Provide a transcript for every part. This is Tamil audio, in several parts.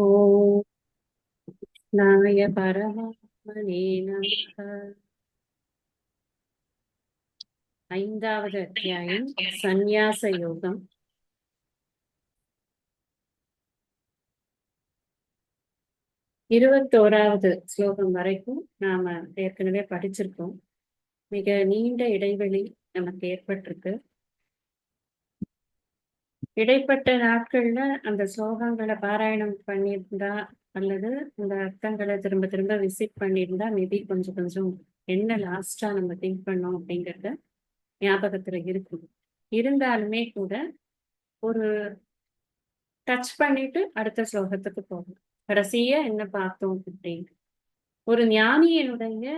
ஓம் நாய பரமாத்மனே நமः. ஐந்தாவது அத்தியாயம் சந்நியாச யோகம். 21வது ஸ்லோகம் வரைக்கும் நாம ஏற்கனவே படிச்சிருக்கோம். மிக நீண்ட இடைவெளி நமக்கு ஏற்பட்டிருக்கு. இடைப்பட்ட நாட்கள்ல அந்த ஸ்லோகங்களை பாராயணம் பண்ணியிருந்தா அல்லது அந்த அர்த்தங்களை திரும்ப திரும்ப விசிட் பண்ணியிருந்தா மேபி கொஞ்சம் கொஞ்சம் என்ன லாஸ்டா நம்ம திங்க் பண்ணோம் அப்படிங்கறத ஞாபகத்துல இருக்கும். இருந்தாலுமே கூட ஒரு டச் பண்ணிட்டு அடுத்த ஸ்லோகத்துக்கு போகும். கடைசியா என்ன பார்த்தோம் அப்படின்னு, ஒரு ஞானியினுடைய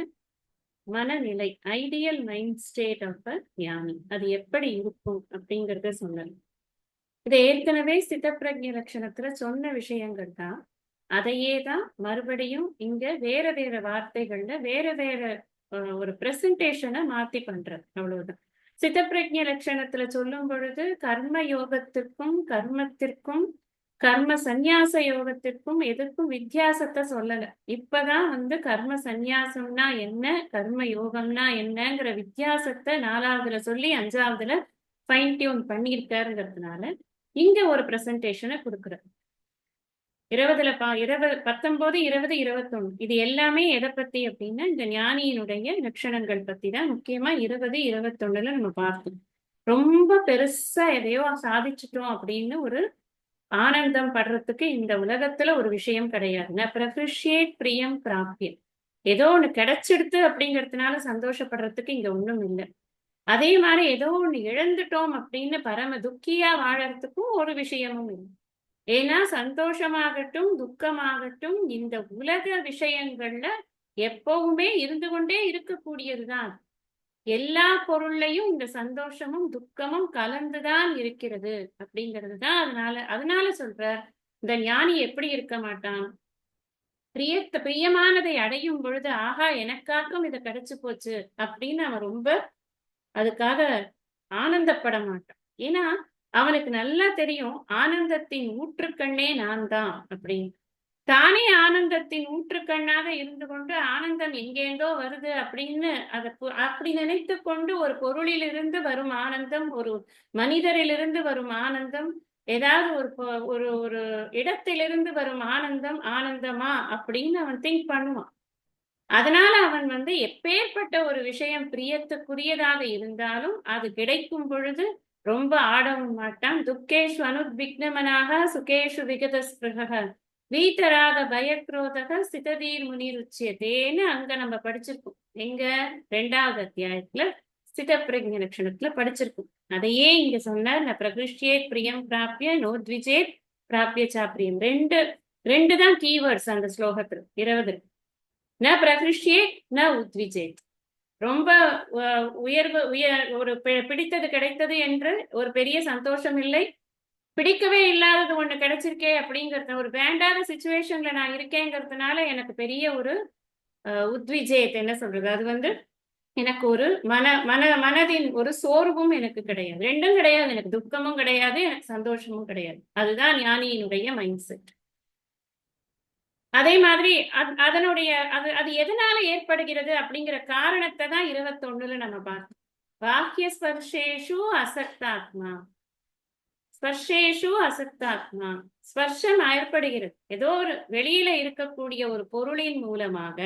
மனநிலை, ideal mind state of a ஞானி அது எப்படி இருக்கும் அப்படிங்கறத சொன்னது. இது ஏற்கனவே சித்தப்பிரஜ்ஞ லட்சணத்துல சொன்ன விஷயங்கள் தான். அதையே தான் மறுபடியும் இங்க வேற வேற வார்த்தைகள்ல வேற வேற ஒரு பிரசன்டேஷனை மாத்தி பண்றது, அவ்வளவுதான். சித்தப்பிரஜ்ஞ லட்சணத்துல சொல்லும் பொழுது கர்ம யோகத்திற்கும் கர்மத்திற்கும் கர்ம சந்நியாச யோகத்திற்கும் எதுக்கும் வித்தியாசத்தை சொல்லல. இப்பதான் கர்ம சந்நியாசம்னா என்ன, கர்ம யோகம்னா என்னங்கிற வித்தியாசத்தை 4வதுல சொல்லி 5வதுல ஃபைன் டியூன் பண்ணியிருக்காருங்கிறதுனால இங்க ஒரு பிரசன்டேஷனை கொடுக்குறாரு. 20ல 19, 20, 21 இது எல்லாமே எதை பத்தி அப்படின்னா இந்த ஞானியினுடைய லட்சணங்கள் பத்தி தான். முக்கியமா 20, 21ல நம்ம பார்த்தோம். ரொம்ப பெருசா எதையோ சாதிச்சுட்டோம் அப்படின்னு ஒரு ஆனந்தம் படுறதுக்கு இந்த உலகத்துல ஒரு விஷயம் கிடையாது. பிரகிருஷ்யேத் பிரியம் பிராப்திய, ஏதோ ஒண்ணு கிடைச்சிடுத்து அப்படிங்கிறதுனால சந்தோஷப்படுறதுக்கு இங்க ஒண்ணும் இல்லை. அதே மாதிரி ஏதோ ஒண்ணு இழந்துட்டோம் அப்படின்னு பரம துக்கியா வாழறதுக்கும் ஒரு விஷயமும் இல்லை. ஏன்னா சந்தோஷமாகட்டும் துக்கமாகட்டும் இந்த உலக விஷயங்கள்ல எப்பவுமே இருந்து கொண்டே இருக்கக்கூடியதுதான். எல்லா பொருள்லையும் இந்த சந்தோஷமும் துக்கமும் கலந்துதான் இருக்கிறது அப்படிங்கிறது தான். அதனால சொல்ற இந்த ஞானி எப்படி இருக்க மாட்டான், பிரியமானதை அடையும் பொழுது ஆஹா எனக்காகவும் இதை கிடைச்சு போச்சு அப்படின்னு அவன் ரொம்ப அதுக்காக ஆனந்தப்பட மாட்டான். ஏன்னா அவனுக்கு நல்லா தெரியும் ஆனந்தத்தின் ஊற்றுக்கண்ணே நான் தான் அப்படின்னு. தானே ஆனந்தத்தின் ஊற்றுக்கண்ணாக இருந்து கொண்டு ஆனந்தம் எங்கேந்தோ வருது அப்படின்னு அப்படி நினைத்து கொண்டு ஒரு பொருளிலிருந்து வரும் ஆனந்தம், ஒரு மனிதரிலிருந்து வரும் ஆனந்தம், ஏதாவது ஒரு ஒரு இடத்திலிருந்து வரும் ஆனந்தம் ஆனந்தமா அப்படின்னு அவன் திங்க் பண்ணுவான். அதனால அவன் எப்பேற்பட்ட ஒரு விஷயம் பிரியத்துக்குரியதாக இருந்தாலும் அது கிடைக்கும் பொழுது ரொம்ப ஆடவும் மாட்டான். துக்கேஷு அனுத்விக்னமனாக சுகேஷு விகத ஸ்பிருக வீத்தராக பயக்ரோதக சிததீர் முனிருச்சியதேன்னு அங்க நம்ம படிச்சிருக்கோம். எங்க 2வது அத்தியாயத்துல சிதப்பிரஜ்ஞ லட்சணத்துல படிச்சிருக்கோம். அதையே இங்க சொன்னார். ந பிரகிருஷ்யேத் பிரியம் பிராபிய நோத்விஜேத் பிராபிய சாப்பிரியம். ரெண்டு தான் கீவேர்ட்ஸ் அந்த ஸ்லோகத்துல 20. ந பிரகிருஷ்யேத் ந உத்விஜேத். ரொம்ப ஒரு பிடித்தது கிடைத்தது என்று ஒரு பெரிய சந்தோஷம் இல்லை. பிடிக்கவே இல்லாதது ஒண்ணு கிடைச்சிருக்கே அப்படிங்கறது, ஒரு வேண்டாத சிச்சுவேஷன்ல நான் இருக்கேங்கிறதுனால எனக்கு பெரிய ஒரு உத்விஜேத் என்ன சொல்றது, அது எனக்கு ஒரு மனதின் ஒரு சோர்வும் எனக்கு கிடையாது. ரெண்டும் கிடையாது. எனக்கு துக்கமும் கிடையாது, எனக்கு சந்தோஷமும் கிடையாது. அதுதான் ஞானியினுடைய மைண்ட் செட். அதே மாதிரி அதனுடைய அது எதனால ஏற்படுகிறது அப்படிங்கிற காரணத்தை தான் 21ல நம்ம பார்த்தோம். பாக்கிய ஸ்பர்ஷேஷு அசக்தாத்மா, ஸ்பர்ஷேஷு அசக்தாத்மா. ஸ்பர்ஷம் ஏற்படுகிறது. ஏதோ ஒரு வெளியில இருக்கக்கூடிய ஒரு பொருளின் மூலமாக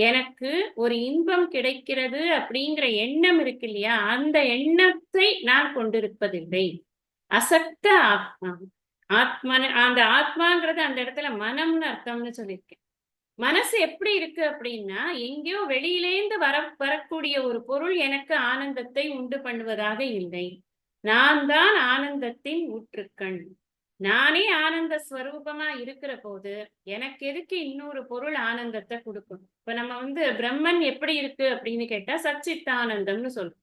எனக்கு ஒரு இன்பம் கிடைக்கிறது அப்படிங்கிற எண்ணம் இருக்கு இல்லையா, அந்த எண்ணத்தை நான் கொண்டிருப்பதில்லை. அசக்த ஆத்மா. அந்த ஆத்மாங்கிறது அந்த இடத்துல மனம்னு அர்த்தம்னு சொல்லியிருக்கேன். மனசு எப்படி இருக்கு அப்படின்னா, எங்கேயோ வெளியிலேந்து வரக்கூடிய ஒரு பொருள் எனக்கு ஆனந்தத்தை உண்டு பண்ணுவதாக இல்லை. நான் தான் ஆனந்தத்தின் ஊற்றுக்கண். நானே ஆனந்த ஸ்வரூபமா இருக்கிற போது எனக்கு எதுக்கு இன்னொரு பொருள் ஆனந்தத்தை கொடுக்கும்? இப்ப நம்ம பிரம்மன் எப்படி இருக்கு அப்படின்னு கேட்டா சச்சித் ஆனந்தம்னு சொல்றோம்.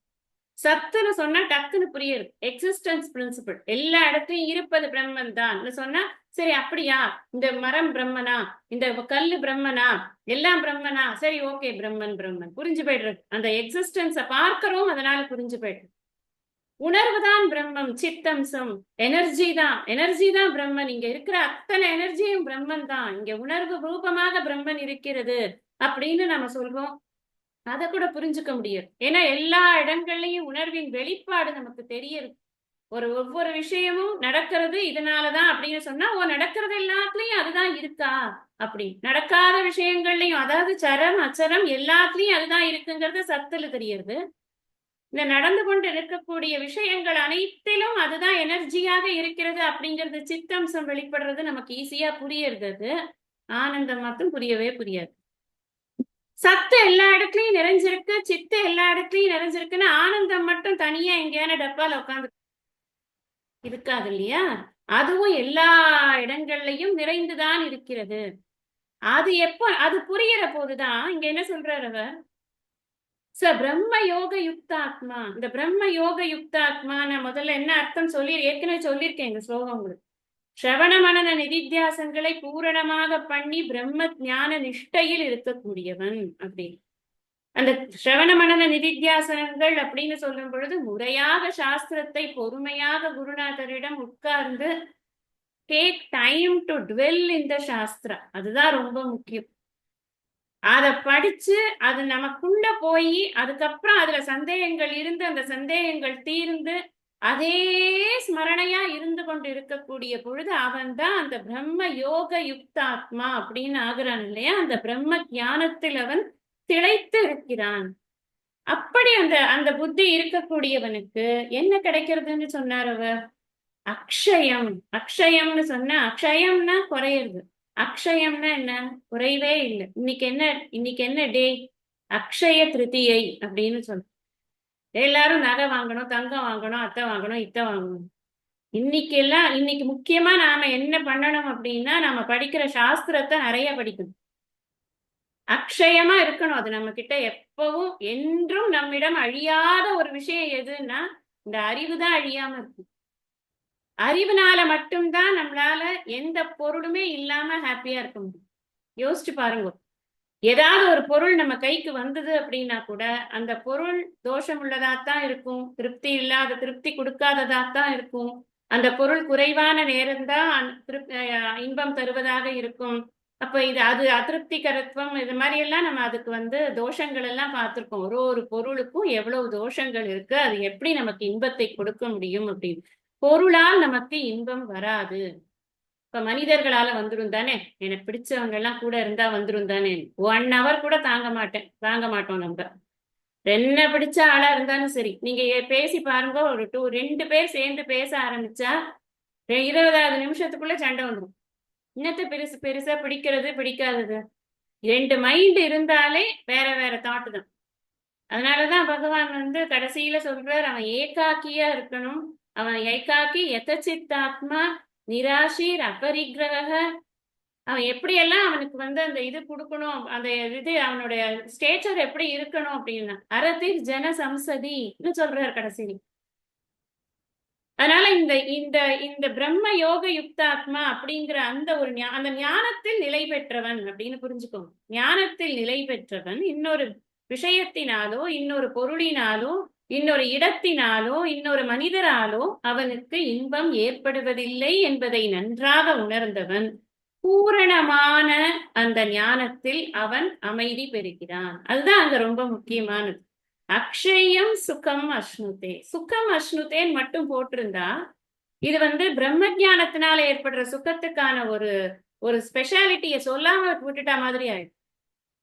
சத்துன்னு சொன்னா டக்குன்னு புரியுது. எக்ஸிஸ்டன்ஸ் பிரின்சிபிள், எல்லா இடத்தையும் இருப்பது பிரம்மன் தான் சொன்னா சரி அப்படியா, இந்த மரம் பிரம்மனா, இந்த கல்லு பிரம்மனா, எல்லாம் பிரம்மனா, சரி ஓகே பிரம்மன் பிரம்மன் புரிஞ்சு போயிடுறது. அந்த எக்ஸிஸ்டன்ஸை பார்க்கிறோம், அதனால புரிஞ்சு போயிடுறது. உணர்வுதான் பிரம்மம், சித்தம்சம், எனர்ஜி தான் பிரம்மன். இங்க இருக்கிற அத்தனை எனர்ஜியும் பிரம்மன் தான். இங்க உணர்வு ரூபமாக பிரம்மன் இருக்கிறது அப்படின்னு நம்ம சொல்றோம். அதை கூட புரிஞ்சுக்க முடியாது. ஏன்னா எல்லா இடங்கள்லயும் உணர்வின் வெளிப்பாடு நமக்கு தெரியுது. ஒவ்வொரு விஷயமும் நடக்கிறது இதனாலதான் அப்படின்னு சொன்னா, நடக்கிறது எல்லாத்துலயும் அதுதான் இருக்கா அப்படி, நடக்காத விஷயங்கள்லயும், அதாவது சரம் அச்சரம் எல்லாத்துலயும் அதுதான் இருக்குங்கிறது சத்துல தெரியுது. இந்த நடந்து கொண்டு இருக்கக்கூடிய விஷயங்கள் அனைத்திலும் அதுதான் எனர்ஜியாக இருக்கிறது அப்படிங்கிறது சித்தம்சம் வெளிப்படுறது நமக்கு ஈஸியா புரியுறது. ஆனந்தம் மட்டும் புரியவே புரியாது. சத்து எல்லா இடத்துலயும் நிறைஞ்சிருக்கு, சித்து எல்லா இடத்துலயும் நிறைஞ்சிருக்குன்னு ஆனந்தம் மட்டும் தனியா எங்கேயான டப்பால உட்காந்து இருக்காது இல்லையா? அதுவும் எல்லா இடங்கள்லயும் நிறைந்துதான் இருக்கிறது. அது அது புரியிற போதுதான் இங்க என்ன சொல்றாரு அவர், பிரம்ம யோக யுக்தாத்மா. இந்த பிரம்ம யோக யுக்தாத்மா நான் முதல்ல என்ன அர்த்தம் ஏற்கனவே சொல்லியிருக்கேன் இந்த ஸ்லோகம் உங்களுக்கு. ஸ்ரவண மனன நிதித்தியாசங்களை பூரணமாக பண்ணி பிரம்ம ஞான நிஷ்டையில் இருக்கக்கூடியவன் அப்படி. அந்த ஸ்ரவண மனன நிதித்தியாசனங்கள் அப்படின்னு சொல்லும் பொழுது முறையாக சாஸ்திரத்தை பொறுமையாக குருநாதரிடம் உட்கார்ந்து டேக் டைம் டு டுவெல் இன் த சாஸ்திரா, அதுதான் ரொம்ப முக்கியம். அதை படிச்சு அது நமக்குள்ள போய் அதுக்கப்புறம் அதுல சந்தேகங்கள் இருந்து அந்த சந்தேகங்கள் தீர்ந்து அதே ஸ்மரணையா இருந்து கொண்டு இருக்கக்கூடிய பொழுது அவன் தான் அந்த பிரம்ம யோக யுக்தாத்மா அப்படின்னு ஆகிறான் இல்லையா? அந்த பிரம்ம ஞானத்தில் அவன் திளைத்து இருக்கிறான். அப்படி அந்த அந்த புத்தி இருக்கக்கூடியவனுக்கு என்ன கிடைக்கிறதுன்னு சொன்னார் அவர்? அக்ஷயம். அக்ஷயம்னு சொன்னா, அக்ஷயம்னா குறையிறது, அக்ஷயம்னா என்ன? குறைவே இல்லை. இன்னைக்கு என்ன டே? அக்ஷய திருத்தியை அப்படின்னு சொல்ல. எல்லாரும் நகை வாங்கணும், தங்கம் வாங்கணும், அத்தை வாங்கணும், இத்தை வாங்கணும். இன்னைக்கு முக்கியமா நாம என்ன பண்ணணும் அப்படின்னா, நம்ம படிக்கிற சாஸ்திரத்தை நிறைய படிக்கணும். அக்ஷயமா இருக்கணும் அது நம்ம கிட்ட. எப்பவும் என்றும் நம்மிடம் அழியாத ஒரு விஷயம் எதுன்னா இந்த அறிவு தான் அழியாம இருக்கும். அறிவுனால மட்டும்தான் நம்மளால எந்த பொருளுமே இல்லாம ஹாப்பியா இருக்க முடியும். யோசிச்சு பாருங்க. ஏதாவது ஒரு பொருள் நம்ம கைக்கு வந்தது அப்படின்னா கூட அந்த பொருள் தோஷம் உள்ளதாத்தான் இருக்கும், திருப்தி கொடுக்காததாத்தான் இருக்கும். அந்த பொருள் குறைவான நேரம்தான் இன்பம் தருவதாக இருக்கும். அப்ப அது அதிருப்திகரத்துவம், இது மாதிரி எல்லாம் நம்ம அதுக்கு தோஷங்கள் எல்லாம் பார்த்திருக்கோம். ஒரு பொருளுக்கும் எவ்வளவு தோஷங்கள் இருக்கு, அது எப்படி நமக்கு இன்பத்தை கொடுக்க முடியும் அப்படின்னு. பொருளால் நமக்கு இன்பம் வராது. இப்ப மனிதர்களால வந்துரும் தானே, எனக்கு பிடிச்சவங்க எல்லாம் கூட இருந்தா வந்துரும் தானே. 1 hour கூட தாங்க மாட்டோம் நம்ம. என்ன பிடிச்ச ஆளா இருந்தாலும் சரி, நீங்க பேசி பாருங்க. ஒரு 2 பேர் சேர்ந்து பேச ஆரம்பிச்சா 20வது நிமிஷத்துக்குள்ள சண்டை வந்துடும். இன்னத்தை பெருசா பிடிக்கிறது பிடிக்காதது, 2 மைண்ட் இருந்தாலே வேற வேற தாட்டு தான். அதனாலதான் பகவான் கடைசியில சொல்றார், அவன் ஏகாக்கியா இருக்கணும். அவன் ஏகாக்கி யதசித்தாத்மா நிராஷீர் அபரிக்கிரக. அவன் எப்படியெல்லாம் அவனுக்கு அந்த இது கொடுக்கணும், அந்த இது அவனுடைய ஸ்டேச்சர் எப்படி இருக்கணும் அப்படின்னா அரதிர் ஜன சம்சதி சொல்றாரு கடைசி. அதனால இந்த இந்த இந்த பிரம்ம யோக யுக்தாத்மா அப்படிங்கிற அந்த ஞானத்தில் நிலை பெற்றவன் அப்படின்னு புரிஞ்சுக்கோங்க. ஞானத்தில் நிலை பெற்றவன் இன்னொரு விஷயத்தினாலோ இன்னொரு பொருளினாலோ இன்னொரு இடத்தினாலோ இன்னொரு மனிதராலோ அவனுக்கு இன்பம் ஏற்படுவதில்லை என்பதை நன்றாக உணர்ந்தவன் பூரணமான அந்த ஞானத்தில் அவன் அமைதி பெறுகிறான். அதுதான் அங்க ரொம்ப முக்கியமானது. அக்ஷயம் சுகம் அஷ்ணுதே. சுகம் அஷ்ணுதேன்னு மட்டும் போட்டிருந்தா இது பிரம்ம ஞானத்தினால ஏற்படுற சுகத்துக்கான ஒரு ஸ்பெஷாலிட்டிய சொல்லாம விட்டுட்டா மாதிரி ஆயிடும்.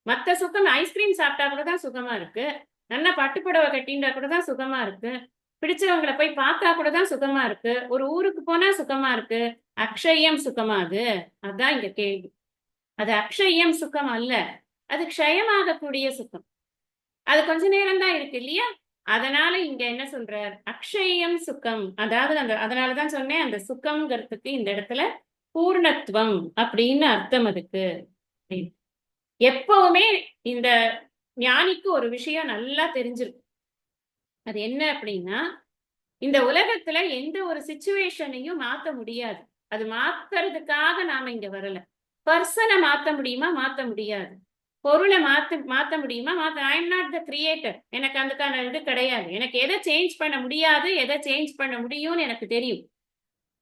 மத்த சுகம், ஐஸ்கிரீம் சாப்பிட்டா கூட தான் சுகமா இருக்கு, நல்லா பட்டுப்புடவை கட்டிண்டா கூட தான் சுகமா இருக்கு, பிடிச்சவங்களை போய் பார்த்தா கூட தான் சுகமா இருக்கு, ஒரு ஊருக்கு போனா சுகமா இருக்கு. அக்ஷயம் சுகமா அது? அதான் இங்க கேள்வி. அது அக்ஷயம் சுகம் அல்ல, அது க்ஷயமாகக்கூடிய சுகம். அது கொஞ்ச நேரம் தான் இருக்கு இல்லையா? அதனால இங்க என்ன சொல்றார்? அக்ஷயம் சுகம். அதாவது அதனாலதான் சொன்னேன், அந்த சுகம்ங்கிறதுக்கு இந்த இடத்துல பூர்ணத்துவம் அப்படின்னு அர்த்தம் அதுக்கு. எப்பவுமே இந்த ஞானிக்கு ஒரு விஷயம் நல்லா தெரிஞ்சிருக்கு. அது என்ன அப்படின்னா, இந்த உலகத்துல எந்த ஒரு சிச்சுவேஷனையும் மாத்த முடியாது. அது மாத்துறதுக்காக நாம இங்க வரல. பர்சனை மாத்த முடியுமா? மாத்த முடியாது. பொருளை மாத்த முடியுமா? I am not the creator. எனக்கு அதுக்கான இது கிடையாது. எனக்கு எதை சேஞ்ச் பண்ண முடியாது, எதை சேஞ்ச் பண்ண முடியும்னு எனக்கு தெரியும்.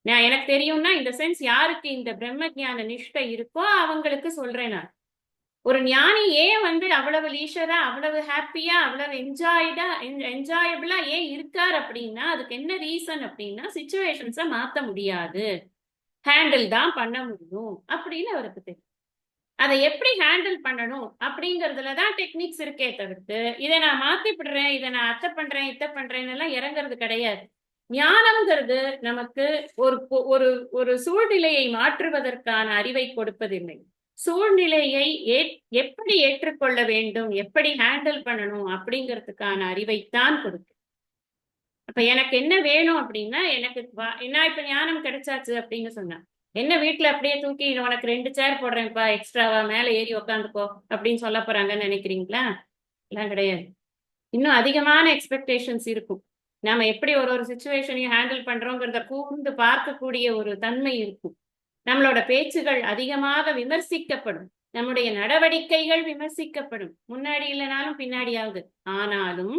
எனக்கு தெரியும்னா இந்த சென்ஸ் யாருக்கு இந்த பிரம்ம ஞான நிஷ்டை இருக்கோ அவங்களுக்கு சொல்றேன் நான். ஒரு ஞானி ஏன் வந்து அவ்வளவு லீஷரா, அவ்வளவு ஹாப்பியா, அவ்வளவு என்ஜாயபிளா ஏன் இருக்கார் அப்படின்னா அதுக்கு என்ன ரீசன் அப்படின்னா சிச்சுவேஷன்ஸை மாத்த முடியாது, ஹேண்டில் தான் பண்ண முடியும் அப்படின்னு அவருக்கு தெரியும். அதை எப்படி ஹேண்டில் பண்ணணும் அப்படிங்கறதுலதான் டெக்னிக்ஸ் இருக்கே தவிர்த்து இதை நான் மாத்திப்படுறேன், இதை நான் அத்தை பண்றேன், இத்தை பண்றேன்னு எல்லாம் இறங்குறது கிடையாது. ஞானம்ங்கிறது நமக்கு ஒரு ஒரு ஒரு சூழ்நிலையை மாற்றுவதற்கான அறிவை கொடுப்பதில்லை. சூழ்நிலையை எப்படி ஏற்றுக்கொள்ள வேண்டும், எப்படி ஹேண்டில் பண்ணணும் அப்படிங்கிறதுக்கான அறிவைத்தான் கொடுக்கும். அப்ப எனக்கு என்ன வேணும் அப்படின்னா, எனக்கு என்ன இப்ப ஞானம் கிடைச்சாச்சு அப்படின்னு சொன்னா என்ன வீட்டுல அப்படியே தூக்கி உனக்கு 2 சேர் போடுறேன்ப்பா எக்ஸ்ட்ராவா, மேல ஏறி உக்காந்துக்கோ அப்படின்னு சொல்ல போறாங்கன்னு நினைக்கிறீங்களா? எல்லாம் கிடையாது. இன்னும் அதிகமான எக்ஸ்பெக்டேஷன்ஸ் இருக்கும். நாம எப்படி ஒரு சுச்சுவேஷனையும் ஹேண்டில் பண்றோங்கிறத கூர்ந்து பார்க்கக்கூடிய ஒரு தன்மை இருக்கும். நம்மளோட பேச்சுகள் அதிகமாக விமர்சிக்கப்படும், நம்முடைய நடவடிக்கைகள் விமர்சிக்கப்படும், முன்னாடி இல்லைனாலும் பின்னாடியாவது. ஆனாலும்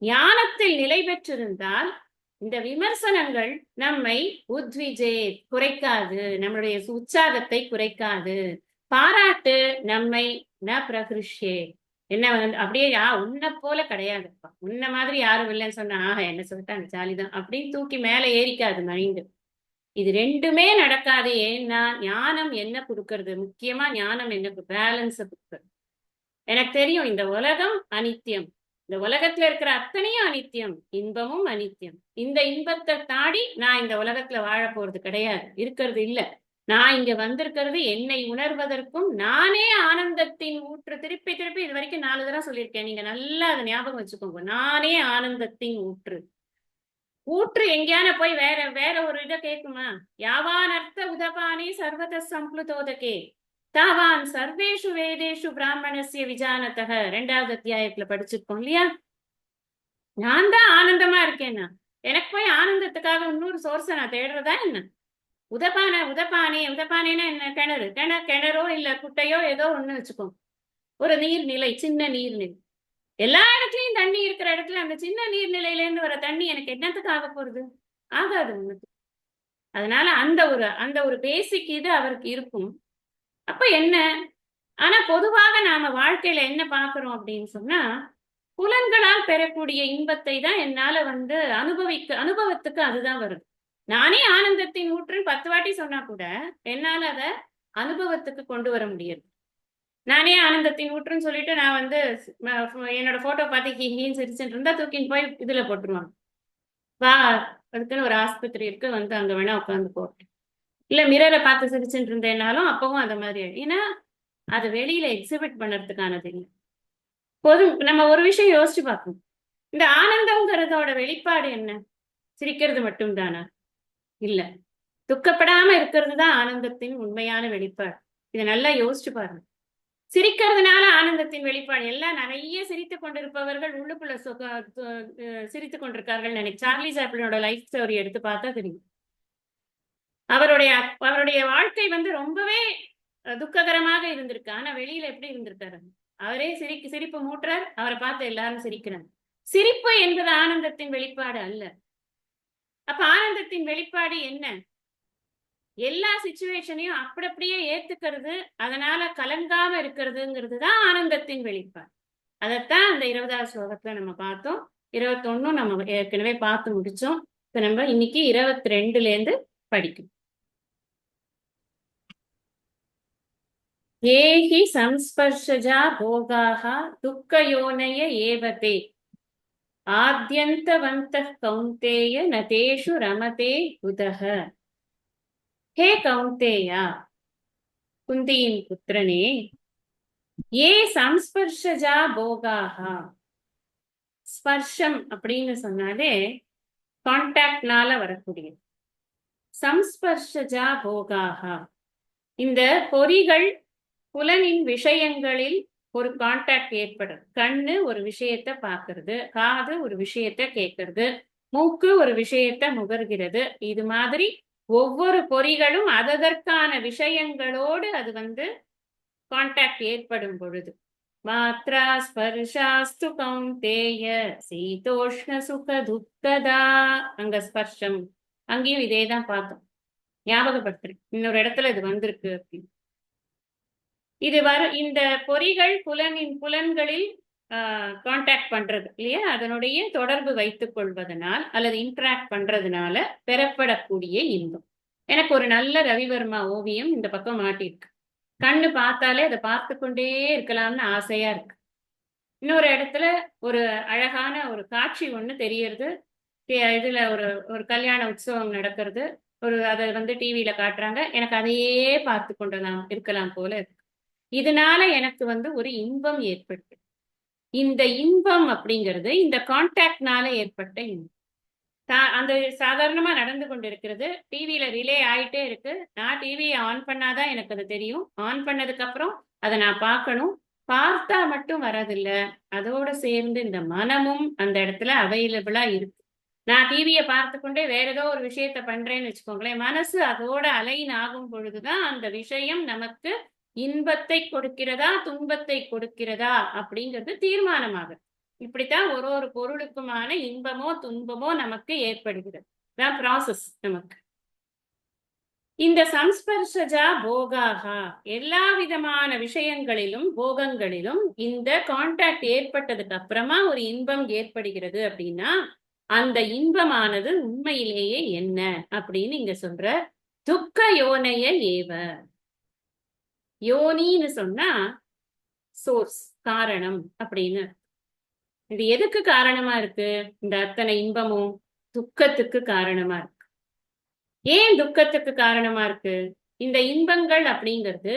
ஞானத்தில் நிலை பெற்றிருந்தால் இந்த விமர்சனங்கள் நம்மை குறைக்காது, நம்மளுடைய உற்சாகத்தை குறைக்காது. பாராட்டு நம்மை ந பிரகிருஷ்யே, என்ன வந்து அப்படியே உன்னை போல கிடையாதுப்பா, உன்ன மாதிரி யாரும் இல்லைன்னு சொன்னா என்ன சொல்லிட்டாங்க ஜாலிதான் அப்படின்னு தூக்கி மேல ஏறிக்காது மைண்டு. இது ரெண்டுமே நடக்காது. ஏன்னா ஞானம் என்ன கொடுக்கறது, முக்கியமா ஞானம் என்ன பேலன்ஸ கொடுக்கறது. எனக்கு தெரியும் இந்த உலகம் அனித்தியம், இந்த உலகத்துல இருக்கிற அத்தனையும் அனித்தியம், இன்பமும் அனித்தியம். இந்த இன்பத்தை தாண்டி நான் இந்த உலகத்துல வாழ போறது கிடையாது, இருக்கிறது இல்ல. நான் இங்க வந்திருக்கிறது என்னை உணர்வதற்கும், நானே ஆனந்தத்தின் ஊற்று. திருப்பி திருப்பி இது வரைக்கும் 4 தடவை சொல்லியிருக்கேன், நீங்க நல்லா அதை ஞாபகம் வச்சுக்கோங்க. நானே ஆனந்தத்தின் ஊற்று. ஊற்று எங்கேயான போய் வேற ஒரு இதை கேட்குமா? யாவான் அர்த்த உதபானே சர்வத சம்ப்ளுதோதகே தாவான் சர்வேஷு வேதேஷு பிராமணசிய விஜானத்தக 2வது அத்தியாயத்துல படிச்சிருக்கோம் இல்லையா? நான் தான் ஆனந்தமா இருக்கேன்னா எனக்கு போய் ஆனந்தத்துக்காக இன்னொரு சோர்ஸை நான் தேடுறதா என்ன? உதப்பானேன்னா என்ன? கிணறோ இல்ல குட்டையோ ஏதோ ஒண்ணு வச்சுக்கோங்க, ஒரு நீர்நிலை, சின்ன நீர்நிலை. எல்லா இடத்துலயும் தண்ணி இருக்கிற இடத்துல அந்த சின்ன நீர்நிலையில இருந்து வர தண்ணி எனக்கு என்னத்துக்கு ஆக போறது? ஆகாது ஒண்ணுக்கு. அதனால அந்த ஒரு பேசிக் இது அவருக்கு இருக்கும். அப்ப என்ன? ஆனா பொதுவாக நாம வாழ்க்கையில என்ன பாக்குறோம் அப்படின்னு சொன்னா, புலன்களால் பெறக்கூடிய இன்பத்தை தான் என்னால வந்து அனுபவத்துக்கு அதுதான் வருது. நானே ஆனந்தத்தின் ஊற்று 10 வாட்டி சொன்னா கூட என்னால அதை அனுபவத்துக்கு கொண்டு வர முடியாது. நானே ஆனந்தத்தின் ஊற்றுன்னு சொல்லிட்டு நான் வந்து என்னோட போட்டோ பார்த்து ஹீன்னு சிரிச்சுட்டு இருந்தா தூக்கின்னு போய் இதுல போட்டுருவாங்க. வா, அதுக்குன்னு ஒரு ஆஸ்பத்திரி இருக்கு, வந்து அங்க வேணா உட்காந்து போட்டேன். இல்ல மிரரை பார்த்து சிரிச்சுட்டு இருந்தேனாலும் அப்பவும் அந்த மாதிரி. ஏன்னா அதை வெளியில எக்ஸிபிட் பண்றதுக்கானது இல்லை. நம்ம ஒரு விஷயம் யோசிச்சு பார்க்கணும். இந்த ஆனந்தம்ங்கிறதோட வெளிப்பாடு என்ன? சிரிக்கிறது மட்டும் தானா? இல்ல, துக்கப்படாம இருக்கிறது தான் ஆனந்தத்தின் உண்மையான வெளிப்பாடு. இதை நல்லா யோசிச்சு பாருங்க. சிரிக்கிறதுனால ஆனந்தத்தின் வெளிப்பாடு. எல்லாம் நிறைய சிரித்துக் கொண்டிருப்பவர்கள் உள்ளுக்குள்ள சிரித்துக் கொண்டிருக்கார்கள் நினைக்க. சார்லி சாப்ளினோட லைஃப் ஸ்டோரி எடுத்து பார்த்தா தெரியும். அவருடைய வாழ்க்கை வந்து ரொம்பவே துக்ககரமாக இருந்திருக்கு. ஆனா வெளியில எப்படி இருந்திருக்காரு? அவரே சிரிப்பு மூட்டுறார், அவரை பார்த்து எல்லாரும் சிரிக்கிறாங்க. சிரிப்பு என்பது ஆனந்தத்தின் வெளிப்பாடு அல்ல. அப்ப ஆனந்தத்தின் வெளிப்பாடு என்ன? எல்லா சிச்சுவேஷனையும் அப்படியே ஏத்துக்கிறது, அதனால கலங்காம இருக்கிறதுங்கிறது தான் ஆனந்தத்தின் வெளிப்பாடு. அதைத்தான் அந்த 20வது ஸ்லோகத்துல நம்ம பார்த்தோம். 21 நம்ம ஏற்கனவே பார்த்து முடிச்சோம். இப்ப நம்ம இன்னைக்கு 22ல இருந்து படிக்கும். ஏஹி சம்ஸ்பர்ஷஜா போகாஹ துக்கயோனய ஏவதே ஆத்யந்தவந்தः கௌந்தேய நதேஷு ரமதே உதஹ. ஹே கௌந்தேயா, குந்தியின் புத்திரனே, ஏ சம்ஸ்பர்ஷஜா போகாஹா. ஸ்பர்ஷம் அப்படின்னு சொன்னாலே கான்டாக்ட்னால வரக்கூடியது. சம்ஸ்பர்ஷஜா போகாஹா, இந்த பொறிகள் புலனின் விஷயங்களில் ஒரு கான்டாக்ட் ஏற்படுது. கண்ணு ஒரு விஷயத்த பார்க்கறது, காது ஒரு விஷயத்த கேட்கறது, மூக்கு ஒரு விஷயத்த முகர்கிறது. இது மாதிரி ஒவ்வொரு பொறிகளும் அதற்கான விஷயங்களோடு அது வந்து கான்டாக்ட் ஏற்படும் பொழுது. மாத்ரா ஸ்பர்ஷாஸ்து கௌந்தேய சீதோஷ்ண சுக துக்கதா. அங்க ஸ்பர்ஷம், அங்கேயும் இதே தான் பார்த்தோம். ஞாபகப்படுத்துறேன், இன்னொரு இடத்துல இது வந்திருக்கு அப்படின்னு. இது இந்த பொறிகள் புலன்களில் கான்டாக்ட் பண்றது இல்லையா, அதனுடைய தொடர்பு வைத்துக் கொள்வதனால் அல்லது இன்டராக்ட் பண்றதுனால பெறப்படக்கூடிய இன்பம். எனக்கு ஒரு நல்ல ரவிவர்மா ஓவியம் இந்த பக்கம் மாட்டிருக்கு. கண்ணு பார்த்தாலே அதை பார்த்து கொண்டே இருக்கலாம்னு ஆசையா இருக்கு. இன்னொரு இடத்துல ஒரு அழகான ஒரு காட்சி ஒண்ணு தெரியறது. இதுல ஒரு ஒரு கல்யாண உற்சவம் நடக்கிறது. அதை டிவியில காட்டுறாங்க. எனக்கு அதையே பார்த்து கொண்டலாம் இருக்கலாம் போல இருக்கு. இதனால எனக்கு ஒரு இன்பம் ஏற்பட்டு, இந்த இன்பம் அப்படிங்கிறது இந்த கான்டாக்ட்னால ஏற்பட்ட இன்பம். அந்த சாதாரணமா நடந்து கொண்டிருக்கிறது. டிவியில ரிலே ஆயிட்டே இருக்கு. நான் டிவியை ஆன் பண்ணாதான் எனக்கு அது தெரியும். ஆன் பண்ணதுக்கு அப்புறம் அதை நான் பார்க்கணும். பார்த்தா மட்டும் வரதில்ல, அதோட சேர்ந்து இந்த மனமும் அந்த இடத்துல அவைலபிளா இருக்கு. நான் டிவியை பார்த்து கொண்டே வேற ஏதோ ஒரு விஷயத்த பண்றேன்னு வச்சுக்கோங்களேன், மனசு அதோட அலைன் ஆகும் பொழுதுதான் அந்த விஷயம் நமக்கு இன்பத்தை கொடுக்கிறதா துன்பத்தை கொடுக்கிறதா அப்படிங்கிறது தீர்மானமாகும். இப்படித்தான் ஒரு ஒரு பொருளுக்குமான இன்பமோ துன்பமோ நமக்கு ஏற்படுகிறது. தான் ப்ராசஸ் நமக்கு. இந்த சம்ஸ்பர்ஷஜா போகாகா, எல்லா விதமான விஷயங்களிலும் போகங்களிலும் இந்த கான்டாக்ட் ஏற்பட்டதுக்கு அப்புறமா ஒரு இன்பம் ஏற்படுகிறது அப்படின்னா, அந்த இன்பமானது உண்மையிலேயே என்ன அப்படின்னு இங்க சொல்ற. துக்க யோனைய ஏவ. யோனின்னு சொன்னா சோர்ஸ், காரணம் அப்படின்னு. இது எதுக்கு காரணமா இருக்கு? இந்த அத்தனை இன்பமும் துக்கத்துக்கு காரணமா இருக்கு. ஏன் துக்கத்துக்கு காரணமா இருக்கு? இந்த இன்பங்கள் அப்படிங்கிறது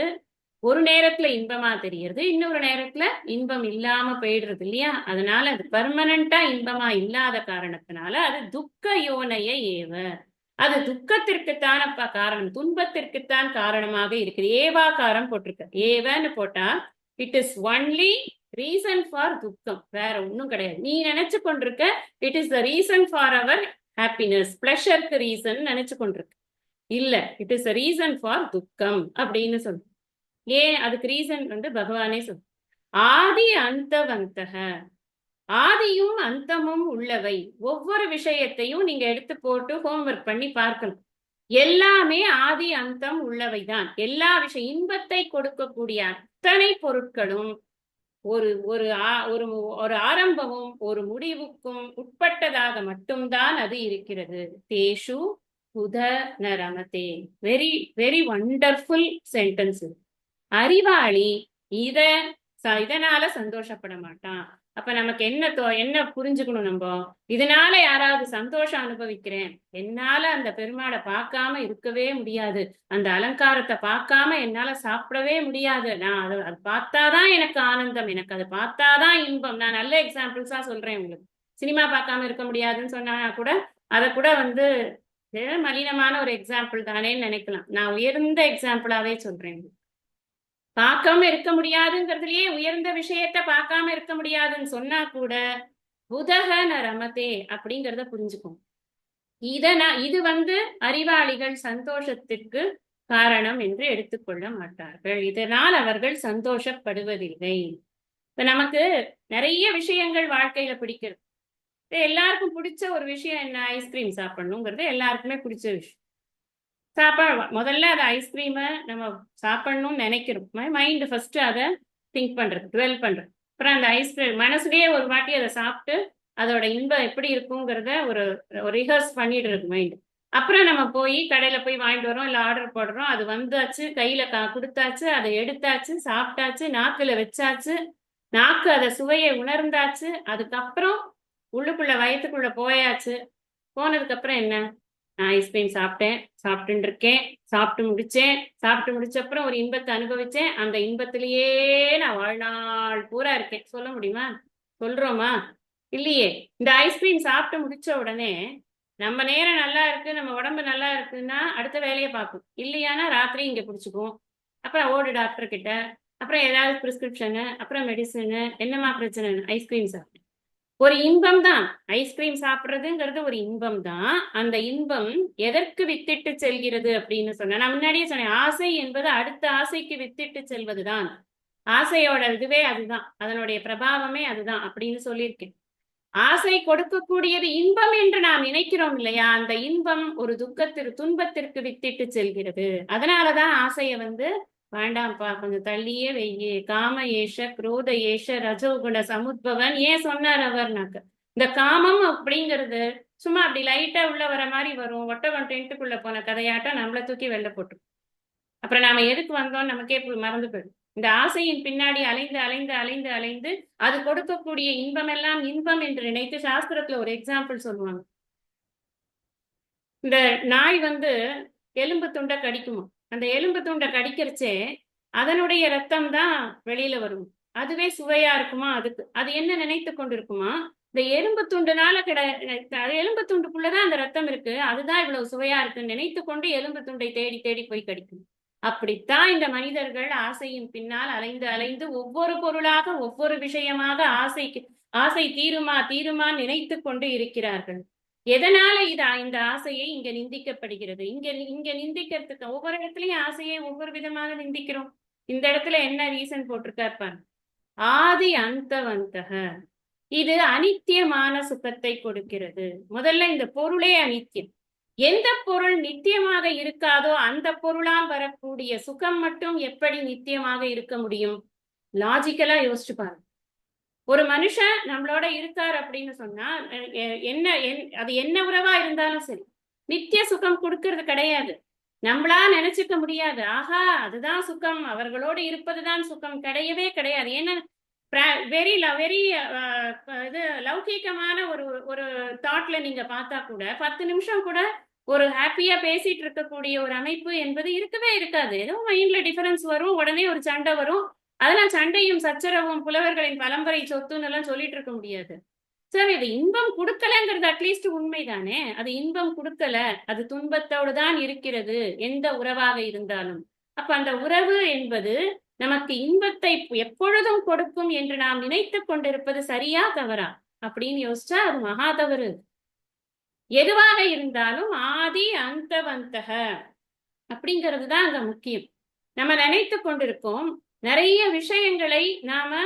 ஒரு நேரத்துல இன்பமா தெரியறது, இன்னொரு நேரத்துல இன்பம் இல்லாம போயிடுறது இல்லையா? அதனால அது பெர்மனண்டா இன்பமா இல்லாத காரணத்தினால அது துக்க யோனைய ஏவ. அது துக்கத்திற்குத்தான காரணம், துன்பத்திற்குத்தான் காரணமாக இருக்குது. ஏவாகாரம் போட்டிருக்க. ஏவன்னு போட்டா it is only reason for துக்கம், வேற ஒன்றும் கிடையாது. நீ நினைச்சு கொண்டிருக்க it is the reason for our happiness, பிளஷருக்கு ரீசன் நினைச்சு கொண்டிருக்க. இல்ல, it is a reason for துக்கம் அப்படின்னு சொல்லு. ஏன் அதுக்கு ரீசன் பகவானே சொல்லு. ஆதி அந்தவந்தக, ஆதியும் அந்தமும் உள்ளவை. ஒவ்வொரு விஷயத்தையும் நீங்க எடுத்து போட்டு ஹோம்ஒர்க் பண்ணி பார்க்கணும். எல்லாமே ஆதி அந்தம் உள்ளவைதான். எல்லா விஷயம், இன்பத்தை கொடுக்கக்கூடிய அத்தனை பொருட்களும் ஒரு ஒரு ஒரு ஆரம்பமும் ஒரு முடிவுக்கும் உட்பட்டதாக மட்டும்தான் அது இருக்கிறது. தேஷு புத நரமதே. Very very wonderful sentence. அறிவாளி இதனால சந்தோஷப்பட மாட்டான். அப்ப நமக்கு என்ன புரிஞ்சுக்கணும்? நம்ம இதனால யாராவது சந்தோஷம் அனுபவிக்கிறேன், என்னால அந்த பெருமாளை பார்க்காம இருக்கவே முடியாது, அந்த அலங்காரத்தை பார்க்காம என்னால சாப்பிடவே முடியாது, நான் அதை பார்த்தாதான் எனக்கு ஆனந்தம், எனக்கு அதை பார்த்தாதான் இன்பம். நான் நல்ல எக்ஸாம்பிள்ஸா சொல்றேன் உங்களுக்கு. சினிமா பார்க்காம இருக்க முடியாதுன்னு சொன்னா கூட அதை கூட மலினமான ஒரு எக்ஸாம்பிள் தானேன்னு நினைக்கலாம். நான் உயர்ந்த எக்ஸாம்பிளாவே சொல்றேன். பார்க்காம இருக்க முடியாதுங்கிறதுலயே உயர்ந்த விஷயத்த பார்க்காம இருக்க முடியாதுன்னு சொன்னா கூட புதகன ரமதே அப்படிங்கிறத புரிஞ்சுக்கும். இது அறிவாளிகள் சந்தோஷத்திற்கு காரணம் என்று எடுத்துக்கொள்ள மாட்டார்கள். இதனால் அவர்கள் சந்தோஷப்படுவதில்லை. இப்ப நமக்கு நிறைய விஷயங்கள் வாழ்க்கையில பிடிக்கிறது. எல்லாருக்கும் பிடிச்ச ஒரு விஷயம் என்ன? ஐஸ்கிரீம் சாப்பிடணுங்கிறது எல்லாருக்குமே பிடிச்ச விஷயம். முதல்ல அதை ஐஸ்கிரீமை நம்ம சாப்பிடணும்னு நினைக்கிறோம். மைண்ட் ஃபர்ஸ்ட் அதை திங்க் பண்றது, டுவெல் பண்றது. அப்புறம் அந்த ஐஸ்கிரீம் மனசுலயே ஒரு வாட்டி அதை சாப்பிட்டு அதோட இன்பம் எப்படி இருக்குங்கிறத ஒரு ரிஹர்ஸ் பண்ணிட்டு இருக்கு மைண்ட். அப்புறம் நம்ம போய் கடையில போய் வாங்கிட்டு வரோம், இல்லை ஆர்டர் போடுறோம். அது வந்தாச்சு, கையில கொடுத்தாச்சு, அதை எடுத்தாச்சு, சாப்பிட்டாச்சு, நாக்குல வச்சாச்சு, நாக்கு அதை சுவையை உணர்ந்தாச்சு. அதுக்கப்புறம் உள்ளுக்குள்ள வயிற்றுக்குள்ள போயாச்சு. போனதுக்கு அப்புறம் என்ன? நான் ஐஸ்கிரீம் சாப்பிட்டுன்னு இருக்கேன், சாப்பிட்டு முடிச்ச அப்புறம் ஒரு இன்பத்தை அனுபவிச்சேன், அந்த இன்பத்திலேயே நான் வாழ்நாள் பூரா இருக்கேன். சொல்ல முடியுமா? சொல்றோமா? இல்லையே. இந்த ஐஸ்கிரீம் சாப்பிட்டு முடிச்ச உடனே நம்ம நேரம் நல்லா இருக்கு, நம்ம உடம்பு நல்லா இருக்குன்னா அடுத்த வேலையை பார்க்கும். இல்லையானா ராத்திரி இங்க பிடிச்சிக்கும். அப்புறம் ஓடு டாக்டர் கிட்ட, அப்புறம் ஏதாவது பிரிஸ்கிரிப்ஷனு, அப்புறம் மெடிசனு, என்னமா பிரச்சனை? ஐஸ்கிரீம் சாப்பிட்டு ஒரு இன்பம் தான். ஐஸ்கிரீம் சாப்பிடுறதுங்கிறது ஒரு இன்பம் தான். அந்த இன்பம் எதற்கு வித்திட்டு செல்கிறது அப்படின்னு சொன்ன, நான் முன்னாடியே சொன்னேன், ஆசை என்பது அடுத்த ஆசைக்கு வித்திட்டு செல்வதுதான். ஆசையோட இதுவே அதுதான், அதனுடைய பிரபாவமே அதுதான் அப்படின்னு சொல்லியிருக்கேன். ஆசை கொடுக்கக்கூடியது இன்பம் என்று நாம் நினைக்கிறோம் இல்லையா, அந்த இன்பம் ஒரு துன்பத்திற்கு வித்திட்டு செல்கிறது. அதனாலதான் ஆசைய வேண்டாம்ப்பா, கொஞ்சம் தள்ளியே வெய்யு. காம ஏஷ குரோத ஏஷ ரஜோகுண சமுத்பவன் ஏன் சொன்னார் அவர்னாக்க, இந்த காமம் அப்படிங்கிறது சும்மா அப்படி லைட்டா உள்ள வர மாதிரி வரும். ஒட்டகம் டென்ட்டுக்குள்ள போன கதையாட்டம் நம்மளை தூக்கி வெளில போட்டு, அப்புறம் நாம எதுக்கு வந்தோம் நமக்கே மறந்து போயிடும். இந்த ஆசையின் பின்னாடி அலைந்து அலைந்து அலைந்து அலைந்து அது கொடுக்கக்கூடிய இன்பம் எல்லாம் இன்பம் என்று நினைத்து, சாஸ்திரத்துல ஒரு எக்ஸாம்பிள் சொல்லுவாங்க. இந்த நாய் எலும்பு துண்டை கடிக்குமா, அந்த எலும்பு துண்டை கடிக்கிறச்சே அதனுடைய ரத்தம் தான் வெளியில வரும். அதுவே சுவையா இருக்குமா, அதுக்கு அது என்ன நினைத்து கொண்டிருக்குமா, இந்த எலும்பு துண்டுனால எலும்பு துண்டுக்குள்ளதான் அந்த ரத்தம் இருக்கு, அதுதான் இவ்வளவு சுவையா இருக்குன்னு நினைத்து கொண்டு எலும்பு துண்டை தேடி தேடி போய் கடிக்கும். அப்படித்தான் இந்த மனிதர்கள் ஆசையின் பின்னால் அலைந்து அலைந்து ஒவ்வொரு பொருளாக ஒவ்வொரு விஷயமாக ஆசை தீருமா தீருமா நினைத்து கொண்டு இருக்கிறார்கள். எதனால இந்த ஆசையை இங்க நிந்திக்கப்படுகிறது? இங்க நிந்திக்கிறதுக்கு ஒவ்வொரு இடத்துலயும் ஆசையை ஒவ்வொரு விதமாக நிந்திக்கிறோம். இந்த இடத்துல என்ன ரீசன் போட்டிருக்கார், ஆதி அந்தவந்தக, இது அனித்தியமான சுகத்தை கொடுக்கிறது. முதல்ல இந்த பொருளே அனித்தியம். எந்த பொருள் நித்தியமாக இருக்காதோ அந்த பொருளால் வரக்கூடிய சுகம் மட்டும் எப்படி நித்தியமாக இருக்க முடியும்? லாஜிக்கலா யோசிச்சு பாருங்க. ஒரு மனுஷன் நம்மளோட இருக்கார் அப்படின்னு சொன்னா அது என்ன உறவா இருந்தாலும் சரி, நித்திய சுகம் கொடுக்கறது கிடையாது. நம்மளா நினைச்சுக்க முடியாது, ஆஹா அதுதான் சுகம், அவர்களோடு இருப்பதுதான் சுகம், கிடையவே கிடையாது. ஏன்னா வெரி வெரி இது லௌகீகமான ஒரு ஒரு தாட்ல நீங்க பார்த்தா கூட 10 நிமிஷம் கூட ஒரு ஹாப்பியா பேசிட்டு இருக்கக்கூடிய ஒரு அமைப்பு என்பது இருக்கவே இருக்காது. ஏதோ மைண்ட்ல டிஃபரன்ஸ் வரும், உடனே ஒரு சண்டை வரும். அதெல்லாம் சண்டையும் சச்சரவும் புலவர்களின் பரம்பரை சொத்துன்னு எல்லாம் சொல்லிட்டு இருக்க முடியாது. சார், இது இன்பம் கொடுக்கலங்கிறது அட்லீஸ்ட் உண்மைதானே. அது இன்பம் கொடுக்கல, அது துன்பத்தோடு தான் இருக்கிறது எந்த உறவாக இருந்தாலும். அப்ப அந்த உறவு என்பது நமக்கு இன்பத்தை எப்பொழுதும் கொடுக்கும் என்று நாம் நினைத்து கொண்டிருப்பது சரியா தவறா அப்படின்னு யோசிச்சா அது மகா தவறு. எதுவாக இருந்தாலும் ஆதி அந்தவந்தக அப்படிங்கிறது தான் அங்க முக்கியம். நம்ம நினைத்து கொண்டிருக்கோம் நிறைய விஷயங்களை நாம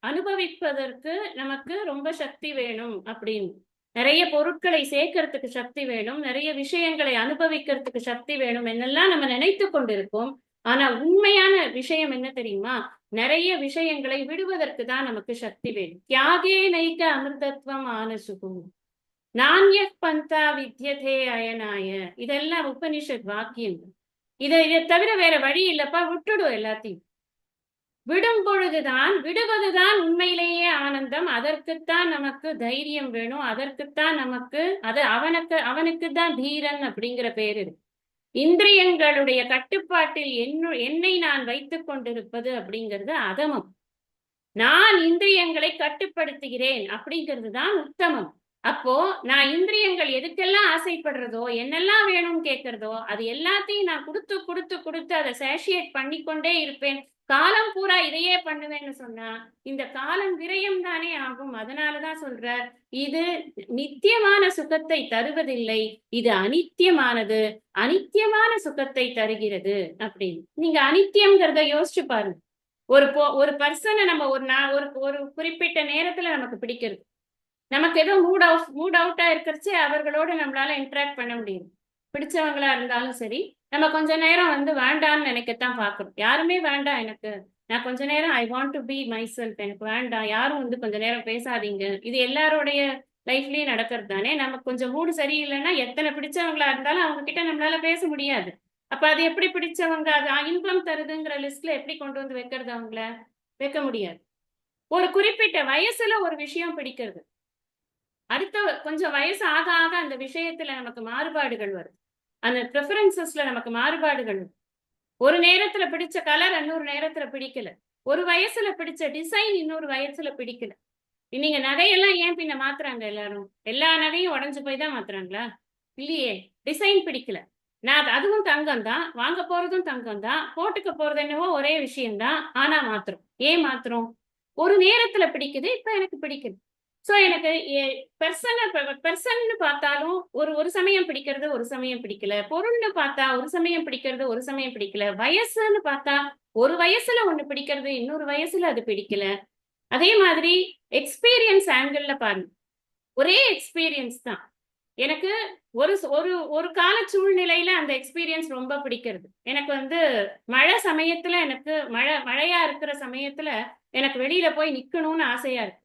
அனுபவிப்பதற்கு நமக்கு ரொம்ப சக்தி வேணும் அப்படின்னு, நிறைய பொருட்களை சேர்க்கறதுக்கு சக்தி வேணும், நிறைய விஷயங்களை அனுபவிக்கிறதுக்கு சக்தி வேணும் என்னெல்லாம் நம்ம நினைத்து கொண்டிருக்கோம். ஆனா உண்மையான விஷயம் என்ன தெரியுமா, நிறைய விஷயங்களை விடுவதற்கு தான் நமக்கு சக்தி வேணும். தியாகே நைக்க அமிர்தத்வம் ஆனசுகும் நான்ய பந்தா வித்யதே அயனாய, இதெல்லாம் உபனிஷத் வாக்கியங்கள். இதை தவிர வேற வழி இல்லப்பா, விட்டுடும் எல்லாத்தையும். விடும் பொழுதுதான், விடுவதுதான் உண்மையிலேயே ஆனந்தம். அதற்குத்தான் நமக்கு தைரியம் வேணும், அதற்குத்தான் நமக்கு அவனுக்கு தான் தீரன் அப்படிங்கிற பேரு. இந்திரியங்களுடைய கட்டுப்பாட்டில் என்னை நான் வைத்துக் கொண்டிருப்பது அப்படிங்கிறது அதமம். நான் இந்திரியங்களை கட்டுப்படுத்துகிறேன் அப்படிங்கிறது தான் உத்தமம். அப்போ நான் இந்திரியங்கள் எதுக்கெல்லாம் ஆசைப்படுறதோ, என்னெல்லாம் வேணும்னு கேட்கறதோ, அது எல்லாத்தையும் நான் கொடுத்து கொடுத்து கொடுத்து அதை சேஷியேட் பண்ணிக்கொண்டே இருப்பேன். காலம் பூரா இதையே பண்ணுவேன்னு சொன்னா இந்த காலம் விரயம் தானே ஆகும். அதனாலதான் சொல்றார், இது நித்தியமான சுகத்தை தருவதில்லை, இது அனித்தியமானது, அனித்தியமான சுகத்தை தருகிறது அப்படின்னு. நீங்க அனித்தியம்ங்கிறத யோசிச்சு பாருங்க. ஒரு பர்சனை நம்ம ஒரு குறிப்பிட்ட நேரத்துல நமக்கு பிடிக்கிறது, நமக்கு ஏதோ மூட் அவுட்டா இருக்கிறச்சு அவர்களோட நம்மளால இன்டராக்ட் பண்ண முடியும். பிடிச்சவங்களா இருந்தாலும் சரி, நம்ம கொஞ்ச நேரம் வேண்டாம்னு நினைக்கத்தான் பார்க்கணும். யாருமே வேண்டாம் எனக்கு, நான் கொஞ்ச நேரம் I want to be my self, எனக்கு வேண்டாம், யாரும் கொஞ்ச நேரம் பேசாதீங்க, இது எல்லாருடைய லைஃப்லயும் நடக்கிறது தானே. நமக்கு கொஞ்சம் மூடு சரியில்லைன்னா எத்தனை பிடிச்சவங்களா இருந்தாலும் அவங்க கிட்ட நம்மளால பேச முடியாது. அப்ப அது எப்படி பிடிச்சவங்க, அது இன்பம் தருதுங்கிற லிஸ்ட்ல எப்படி கொண்டு வந்து வைக்கிறது, அவங்கள வைக்க முடியாது. ஒரு குறிப்பிட்ட வயசுல ஒரு விஷயம் பிடிக்கிறது, அடுத்த கொஞ்சம் வயசு ஆக ஆக அந்த விஷயத்துல நமக்கு மாறுபாடுகள் வரும், அந்த ப்ரிஃபரன்சஸ்ல நமக்கு மாறுபாடுகள் வரும். ஒரு நேரத்துல பிடிச்ச கலர் இன்னொரு நேரத்துல பிடிக்கல, ஒரு வயசுல பிடிச்ச டிசைன் இன்னொரு வயசுல பிடிக்கல. நீங்க நகையெல்லாம் ஏன் பின்ன மாத்துறாங்க எல்லாரும்? எல்லா நகையும் உடஞ்சு போய் தான் மாத்துறாங்களா? இல்லையே, டிசைன் பிடிக்கல. நான் அதுவும் தங்கம் தான், வாங்க போறதும் தங்கம் தான், போட்டுக்க போறது என்னவோ ஒரே விஷயம்தான், ஆனா மாத்துறோம். ஏன் மாத்துறோம்? ஒரு நேரத்துல பிடிக்குது, இப்ப எனக்கு பிடிக்குது. சோ எனக்கு பெர்சன்னு பார்த்தாலும் ஒரு ஒரு சமயம் பிடிக்கிறது, ஒரு சமயம் பிடிக்கல. பொருள்னு பார்த்தா ஒரு சமயம் பிடிக்கிறது, ஒரு சமயம் பிடிக்கல. வயசுன்னு பார்த்தா ஒரு வயசுல ஒண்ணு பிடிக்கிறது, இன்னொரு வயசுல அது பிடிக்கல. அதே மாதிரி எக்ஸ்பீரியன்ஸ் ஆங்கிள் பாருங்க. ஒரே எக்ஸ்பீரியன்ஸ் தான். எனக்கு ஒரு ஒரு கால சூழ்நிலையில அந்த எக்ஸ்பீரியன்ஸ் ரொம்ப பிடிக்கிறது. எனக்கு வந்து மழை சமயத்துல எனக்கு மழையா இருக்கிற சமயத்துல எனக்கு வெளியில போய் நிக்கணும்னு ஆசையா இருக்கு.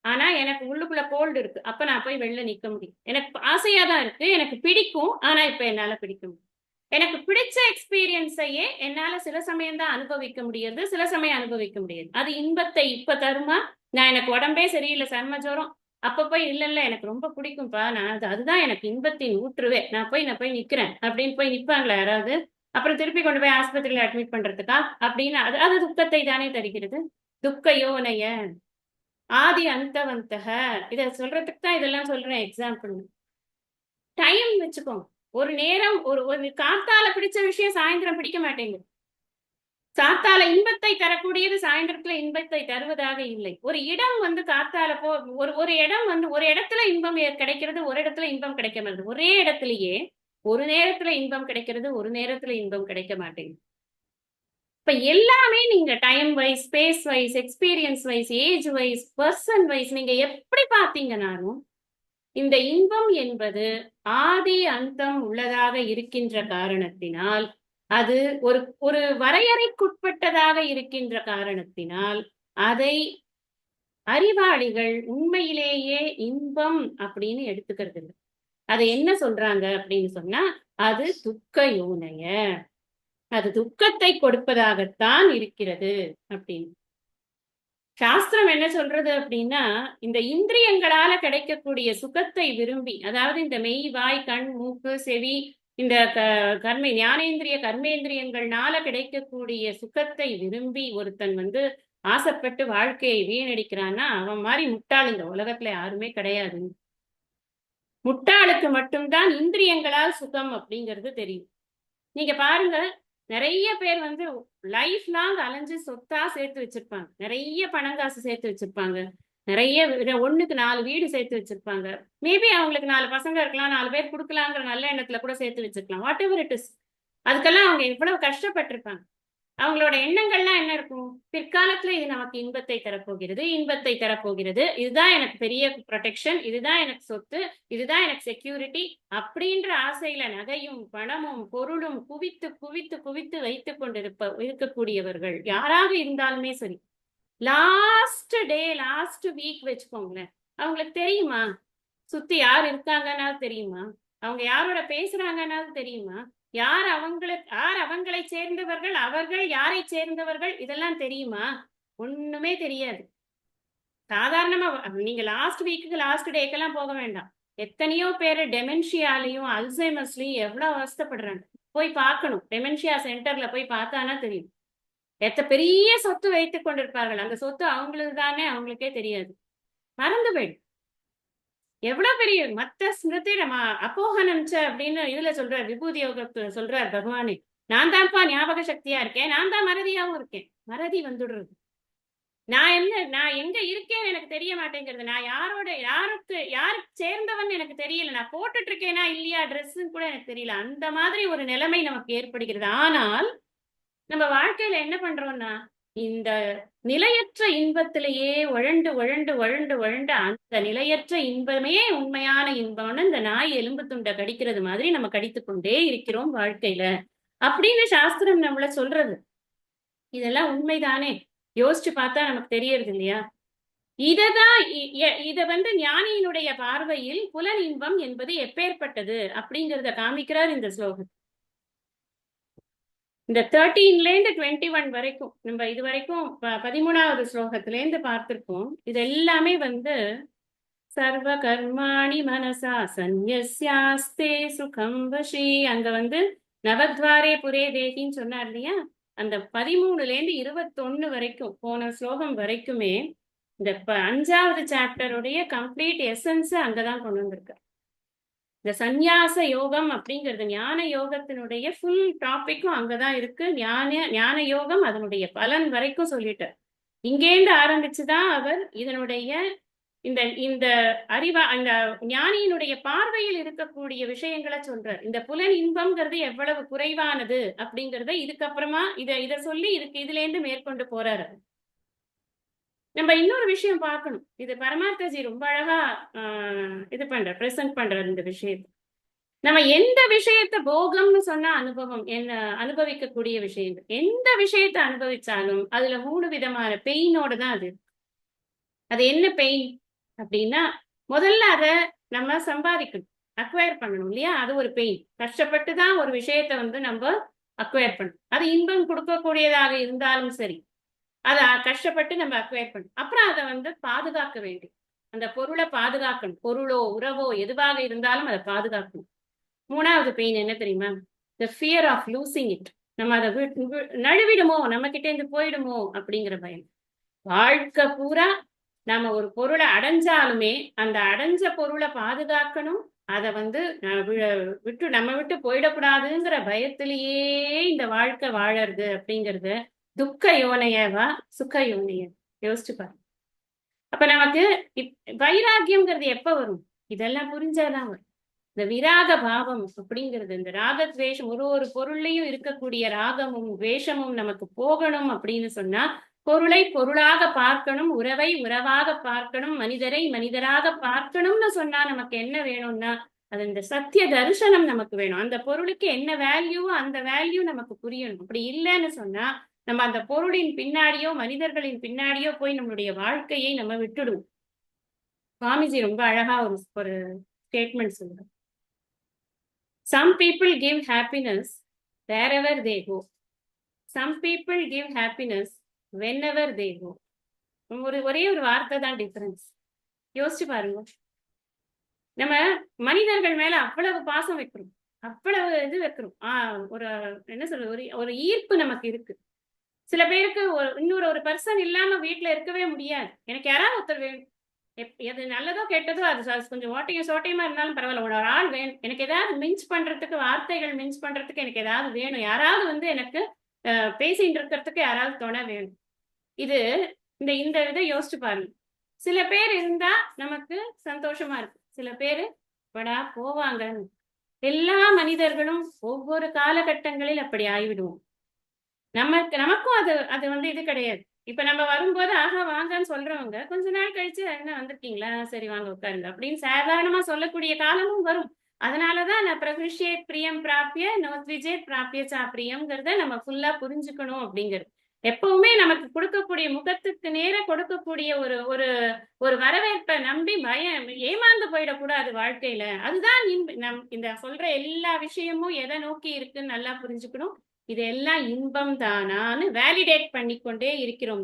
ஆனா எனக்கு உள்ளுக்குள்ள கோல்டு இருக்கு. அப்ப நான் போய் வெளில நிக்க முடியும். எனக்கு ஆசையா தான் இருக்கு. எனக்கு பிடிக்கும். ஆனா இப்ப என்னால பிடிக்க முடியும். எனக்கு பிடிச்ச எக்ஸ்பீரியன்ஸையே என்னால சில சமயம் தான் அனுபவிக்க முடியுது. சில சமயம் அனுபவிக்க முடியாது. அது இன்பத்தை இப்ப தருமா? நான் எனக்கு உடம்பே சரியில்ல, சர்ம ஜுரம். அப்ப போய் இல்ல இல்ல எனக்கு ரொம்ப பிடிக்கும்பா. நான் அதுதான் எனக்கு இன்பத்தின் ஊற்றுவே. நான் போய் நிக்கிறேன். அப்படின்னு போய் நிப்பாங்களா யாராவது? அப்புறம் திருப்பி கொண்டு போய் ஆஸ்பத்திரியில அட்மிட் பண்றதுக்கா? அப்படின்னு அது அது துக்கத்தை தானே தருகிறது. துக்க யோனைய ஆதி அந்தவந்தக இத சொல்றதுக்கு தான் இதெல்லாம் சொல்றேன் எக்ஸாம்பிள். டைம் வச்சுக்கோங்க. ஒரு நேரம் ஒரு ஒரு காத்தால பிடிச்ச விஷயம் சாயந்தரம் பிடிக்க மாட்டேங்குது. காத்தால இன்பத்தை தரக்கூடியது சாயந்தரத்துல இன்பத்தை தருவதாக இல்லை. ஒரு இடம் வந்து காத்தால ஒரு ஒரு இடம் வந்து ஒரு இடத்துல இன்பம் கிடைக்கிறது, ஒரு இடத்துல இன்பம் கிடைக்க மாட்டேங்குது. ஒரே இடத்துலயே ஒரு நேரத்துல இன்பம் கிடைக்கிறது, ஒரு நேரத்துல இன்பம் கிடைக்க மாட்டேங்குது. இப்ப எல்லாமே நீங்க time wise, space wise, experience wise, age wise, person wise நீங்க எப்படி பார்த்தீங்கனாலும் இந்த இன்பம் என்பது ஆதி அந்தம் உள்ளதாக இருக்கின்ற காரணத்தினால் அது ஒரு ஒரு வரையறைக்குட்பட்டதாக இருக்கின்ற காரணத்தினால் அதை அறிவாளிகள் உண்மையிலேயே இன்பம் அப்படின்னு எடுத்துக்கிறது இல்லை. அதை என்ன சொல்றாங்க அப்படின்னு சொன்னா அது துக்க யோனைய, அது துக்கத்தை கொடுப்பதாகத்தான் இருக்கிறது அப்படின்னு. சாஸ்திரம் என்ன சொல்றது அப்படின்னா இந்த இந்திரியங்களால கிடைக்கக்கூடிய சுகத்தை விரும்பி, அதாவது இந்த மெய், வாய், கண், மூக்கு, செவி, இந்த ஞானேந்திரிய கர்மேந்திரியங்கள்னால கிடைக்கக்கூடிய சுகத்தை விரும்பி ஒருத்தன் வந்து ஆசைப்பட்டு வாழ்க்கையை வீணடிக்கிறான்னா அவன் மாதிரி முட்டாள் இந்த உலகத்துல யாருமே கிடையாது. முட்டாளுக்கு மட்டும்தான் இந்திரியங்களால் சுகம் அப்படிங்கிறது தெரியும். நீங்க பாருங்க, நிறைய பேர் வந்து லைஃப் லாங் அலைஞ்சு சொத்தா சேர்த்து வச்சிருப்பாங்க. நிறைய பணம் காசு சேர்த்து வச்சிருப்பாங்க. நிறைய ஒண்ணுக்கு 4 வீடு சேர்த்து வச்சிருப்பாங்க. மேபி அவங்களுக்கு 4 பசங்க இருக்கலாம், 4 பேர் கொடுக்கலாங்கிற நல்ல எண்ணத்துல கூட சேர்த்து வச்சிருக்கலாம். What ever it is. அதுக்கெல்லாம் அவங்க எவ்வளவு கஷ்டப்பட்டிருப்பாங்க. அவங்களோட எண்ணங்கள்லாம் என்ன இருக்கும்? பிற்காலத்துல இது நமக்கு இன்பத்தை தரப்போகிறது, இன்பத்தை தரப்போகிறது. இதுதான் எனக்கு பெரிய ப்ரொடெக்ஷன், இதுதான் எனக்கு சொத்து, இதுதான் எனக்கு செக்யூரிட்டி அப்படின்ற ஆசையில நகையும் பணமும் பொருளும் குவித்து குவித்து குவித்து வைத்துக் இருக்கக்கூடியவர்கள் யாராக இருந்தாலுமே சரி, லாஸ்ட் டே லாஸ்ட் வீக் வச்சுக்கோங்களேன், அவங்களுக்கு தெரியுமா சுத்தி யார் இருக்காங்கன்னாலும் தெரியுமா? அவங்க யாரோட பேசுறாங்கன்னாலும் தெரியுமா? யார் அவங்களை சேர்ந்தவர்கள், அவர்கள் யாரை சேர்ந்தவர்கள், இதெல்லாம் தெரியுமா? ஒண்ணுமே தெரியாது. சாதாரணமா நீங்க லாஸ்ட் வீக்குக்கு லாஸ்ட் டேக்கெல்லாம் போக வேண்டாம். எத்தனையோ பேர் டெமென்ஷியாலையும் அல்சைமர்ஸ்லயும் எவ்வளவு அவஸ்தைப்படுறாங்க. போய் பார்க்கணும். டெமென்ஷியா சென்டர்ல போய் பார்த்தானா தெரியும். பெரிய சொத்து வைத்துக் கொண்டிருப்பார்கள். அந்த சொத்து அவங்களுக்கு தானே அவங்களுக்கே தெரியாது. மறந்து போயிடும். எவ்வளவு பெரிய மத்த ஸ்மிருதி நம்ம அப்போகனம் அப்படின்னு இதுல சொல்றார், விபூதி யோகத்துல சொல்றார் பகவானே. நான் தான்ப்பா ஞாபக சக்தியா இருக்கேன், நான் தான் மறதியாவும் இருக்கேன். மறதி வந்துடுறது. நான் எங்க இருக்கேன்னு எனக்கு தெரிய மாட்டேங்கிறது. நான் யாருக்கு சேர்ந்தவன் எனக்கு தெரியல. நான் போட்டுட்டு இருக்கேனா இல்லையா ட்ரெஸ்ன்னு கூட எனக்கு தெரியல. அந்த மாதிரி ஒரு நிலைமை நமக்கு ஏற்படுகிறது. ஆனால் நம்ம வாழ்க்கையில என்ன பண்றோம்னா இந்த நிலையற்ற இன்பத்திலேயே உழண்டு உழண்டு உழண்டு உழண்டு அந்த நிலையற்ற இன்பமே உண்மையான இன்பம்னு இந்த நாய் எலும்பு துண்டை கடிக்கிறது மாதிரி நம்ம கடித்து கொண்டே இருக்கிறோம் வாழ்க்கையில அப்படின்னு சாஸ்திரம் நம்மள சொல்றது. இதெல்லாம் உண்மைதானே? யோசிச்சு பார்த்தா நமக்கு தெரியறது இல்லையா? இத வந்து ஞானியினுடைய பார்வையில் புலன் இன்பம் என்பது எப்பேற்பட்டது அப்படிங்கிறத காமிக்கிறார் இந்த ஸ்லோகம். இந்த 13ல இருந்து 21 வரைக்கும் நம்ம இது வரைக்கும் 13வது ஸ்லோகத்துல இருந்து பார்த்திருக்கோம். இது எல்லாமே வந்து சர்வ கர்மாணி மனசா சந்நியஸ்யாஸ்தே சுகம் வசி, அங்க வந்து நவத்வாரே புரே தேகின்னு சொன்னார் இல்லையா? அந்த 13ல இருந்து 21 வரைக்கும் போன ஸ்லோகம் வரைக்குமே இந்த 5வது சாப்டருடைய கம்ப்ளீட் எசன்ஸ் அங்கதான் கொண்டு வந்திருக்க. இந்த சந்நியாச யோகம் அப்படிங்கிறது ஞான யோகத்தினுடைய ஃபுல் டாபிக்கும் அங்கதான் இருக்கு. ஞான யோகம் அதனுடைய பலன் வரைக்கும் சொல்லிட்டார். இங்கேருந்து ஆரம்பிச்சுதான் அவர் இதனுடைய இந்த இந்த அந்த ஞானியினுடைய பார்வையில் இருக்கக்கூடிய விஷயங்களை சொல்றார். இந்த புலன் இன்பம்ங்கிறது எவ்வளவு குறைவானது அப்படிங்கறத இதுக்கப்புறமா இத சொல்லி இதுல இருந்து மேற்கொண்டு போறாரு. நம்ம இன்னொரு விஷயம் பார்க்கணும். இது பரமார்த்தஜி ரொம்ப அழகா இது பிரசன்ட் பண்றாரு இந்த விஷயத்தை. நம்ம எந்த விஷயத்த போகம்னு சொன்னா அனுபவம் என்ன அனுபவிக்கக்கூடிய விஷயங்கள், எந்த விஷயத்த அனுபவிச்சாலும் அதுல 3 விதமான பெயினோட தான் அது என்ன பெயின் அப்படின்னா, முதல்ல அதை நம்ம சம்பாதிக்கணும், அக்வயர் பண்ணணும் இல்லையா? அது ஒரு பெயின். கஷ்டப்பட்டு தான் ஒரு விஷயத்த நம்ம அக்வயர் பண்ணணும். அது இன்பம் கொடுக்கக்கூடியதாக இருந்தாலும் சரி, அதை கஷ்டப்பட்டு நம்ம அக்வயர் பண்ணணும். அப்புறம் அதை பாதுகாக்க வேண்டும். அந்த பொருளை பாதுகாக்கணும். பொருளோ உறவோ எதுவாக இருந்தாலும் அதை பாதுகாக்கணும். 3வது பெயின் என்ன தெரியுமா? The fear of losing it. நம்ம அதை நழுவிடுமோ, நம்ம கிட்ட இருந்து போயிடுமோ அப்படிங்கிற பயம். வாழ்க்கை பூரா நம்ம ஒரு பொருளை அடைஞ்சாலுமே அந்த அடைஞ்ச பொருளை பாதுகாக்கணும். அதை நம்ம விட்டு போயிடக்கூடாதுங்கிற பயத்திலேயே இந்த வாழ்க்கை வாழறது அப்படிங்கிறது துக்க யோனையவா சுக்க யோனைய யோசிச்சு பாருங்க. அப்ப நமக்கு வைராக்கியம்ங்கிறது எப்ப வரும்? இதெல்லாம் புரிஞ்சாதான் வரும். இந்த விராக பாவம் அப்படிங்கிறது, இந்த ராகத்வேஷம், ஒரு பொருள்லையும் இருக்கக்கூடிய ராகமும் வேஷமும் நமக்கு போகணும் அப்படின்னு சொன்னா, பொருளை பொருளாக பார்க்கணும், உறவை உறவாக பார்க்கணும், மனிதரை மனிதராக பார்க்கணும்னு சொன்னா நமக்கு என்ன வேணும்னா, அது இந்த சத்திய தரிசனம் நமக்கு வேணும். அந்த பொருளுக்கு என்ன வேல்யூவோ அந்த வேல்யூ நமக்கு புரியணும். அப்படி இல்லைன்னு சொன்னா நம்ம அந்த பொருளின் பின்னாடியோ மனிதர்களின் பின்னாடியோ போய் நம்மளுடைய வாழ்க்கையை நம்ம விட்டுடுவோம். சுவாமிஜி ரொம்ப அழகா ஒரு ஸ்டேட்மெண்ட் சொல்றாங்க. Some people give happiness wherever they go. Some people give happiness whenever they go. ஒரே ஒரு வார்த்தை தான் டிஃபரன்ஸ். யோசிச்சு பாருங்க. நம்ம மனிதர்கள் மேல அவ்வளவு பாசம் வைக்கிறோம், அவ்வளவு இது வைக்கிறோம். ஒரு என்ன சொல்றது, ஒரு ஈர்ப்பு நமக்கு இருக்கு. சில பேருக்கு இன்னொரு பர்சன் இல்லாம வீட்டுல இருக்கவே முடியாது. எனக்கு யாராவது ஒருத்தர் வேணும். எது நல்லதோ கெட்டதோ அது கொஞ்சம் ஓட்டையும் சோட்டையுமா இருந்தாலும் பரவாயில்ல, ஒரு ஆள் வேணும். எனக்கு ஏதாவது மின்ச் பண்றதுக்கு, வார்த்தைகள் மின்ச் பண்றதுக்கு எனக்கு ஏதாவது வேணும். யாராவது எனக்கு பேசிட்டு இருக்கிறதுக்கு யாராவது துணை வேணும். இந்த இதை யோசிச்சு பாருங்க. சில பேர் இருந்தா நமக்கு சந்தோஷமா இருக்கு, சில பேரு படா போவாங்க. எல்லா மனிதர்களும் ஒவ்வொரு காலகட்டங்களில் அப்படி ஆகிவிடுவோம். நமக்கும் அது இது கிடையாது. இப்ப நம்ம வரும்போது ஆஹா வாங்கன்னு சொல்றவங்க கொஞ்ச நாள் கழிச்சு என்ன வந்திருக்கீங்களா, சரி வாங்க உட்காருங்க அப்படின்னு சாதாரணமா சொல்லக்கூடிய காலமும் வரும். அதனாலதான் நான் பிரகிருஷ்யேத் பிரியம் பிராப்பிய நோத்விஜேத் பிராப்பிய சாப்பிரியம்ங்கிறத நம்ம ஃபுல்லா புரிஞ்சுக்கணும் அப்படிங்கிறது. எப்பவுமே நமக்கு கொடுக்கக்கூடிய முகத்துக்கு நேர கொடுக்கக்கூடிய ஒரு ஒரு வரவேற்பை நம்பி ஏமாந்து போயிடக்கூடாது வாழ்க்கையில. அதுதான் இந்த சொல்ற எல்லா விஷயமும் எதை நோக்கி இருக்குன்னு நல்லா புரிஞ்சுக்கணும். இதெல்லாம் இன்பம் தானான்னு வேலிடேட் பண்ணிக்கொண்டே இருக்கிறோம்.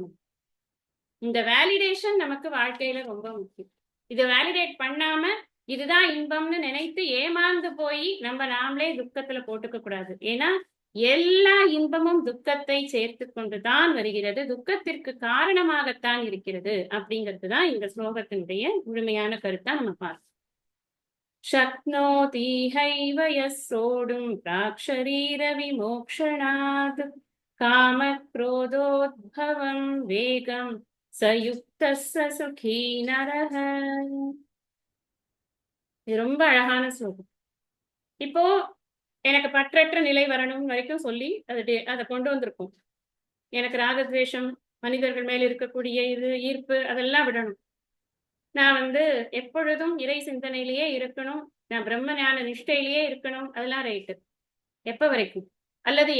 இந்த வேலிடேஷன் நமக்கு வாழ்க்கையில ரொம்ப முக்கியம். இதை வேலிடேட் பண்ணாம இதுதான் இன்பம்னு நினைத்து ஏமாந்து போய் நாமளே துக்கத்துல போட்டுக்க கூடாது. ஏன்னா எல்லா இன்பமும் துக்கத்தை சேர்த்து கொண்டுதான் வருகிறது, துக்கத்திற்கு காரணமாகத்தான் இருக்கிறது அப்படிங்கிறதுதான் இந்த ஸ்லோகத்தினுடைய முழுமையான கருத்தா நம்ம பார்க்கணும். शक्नोति हैव यः सोढुं प्राक्शरीरविमोक्षणात् कामक्रोधोद्भवं वेगं स युक्तः स सुखी नरः. இது ரொம்ப அழகான ஸ்லோகம். இப்போ எனக்கு பற்றற்ற நிலை வரணும் வரைக்கும் சொல்லி அதை கொண்டு வந்திருக்கும். எனக்கு ராகத்வேஷம், மனிதர்கள் மேல இருக்கக்கூடிய ஈர்ப்பு அதெல்லாம் விடணும். நான் எப்பொழுதும் இறை சிந்தனையிலேயே இருக்கணும், நான் பிரம்ம ஞான நிஷ்டையிலேயே இருக்கணும். அதெல்லாம் ரைட்டு. எப்ப வரைக்கும்? அல்லது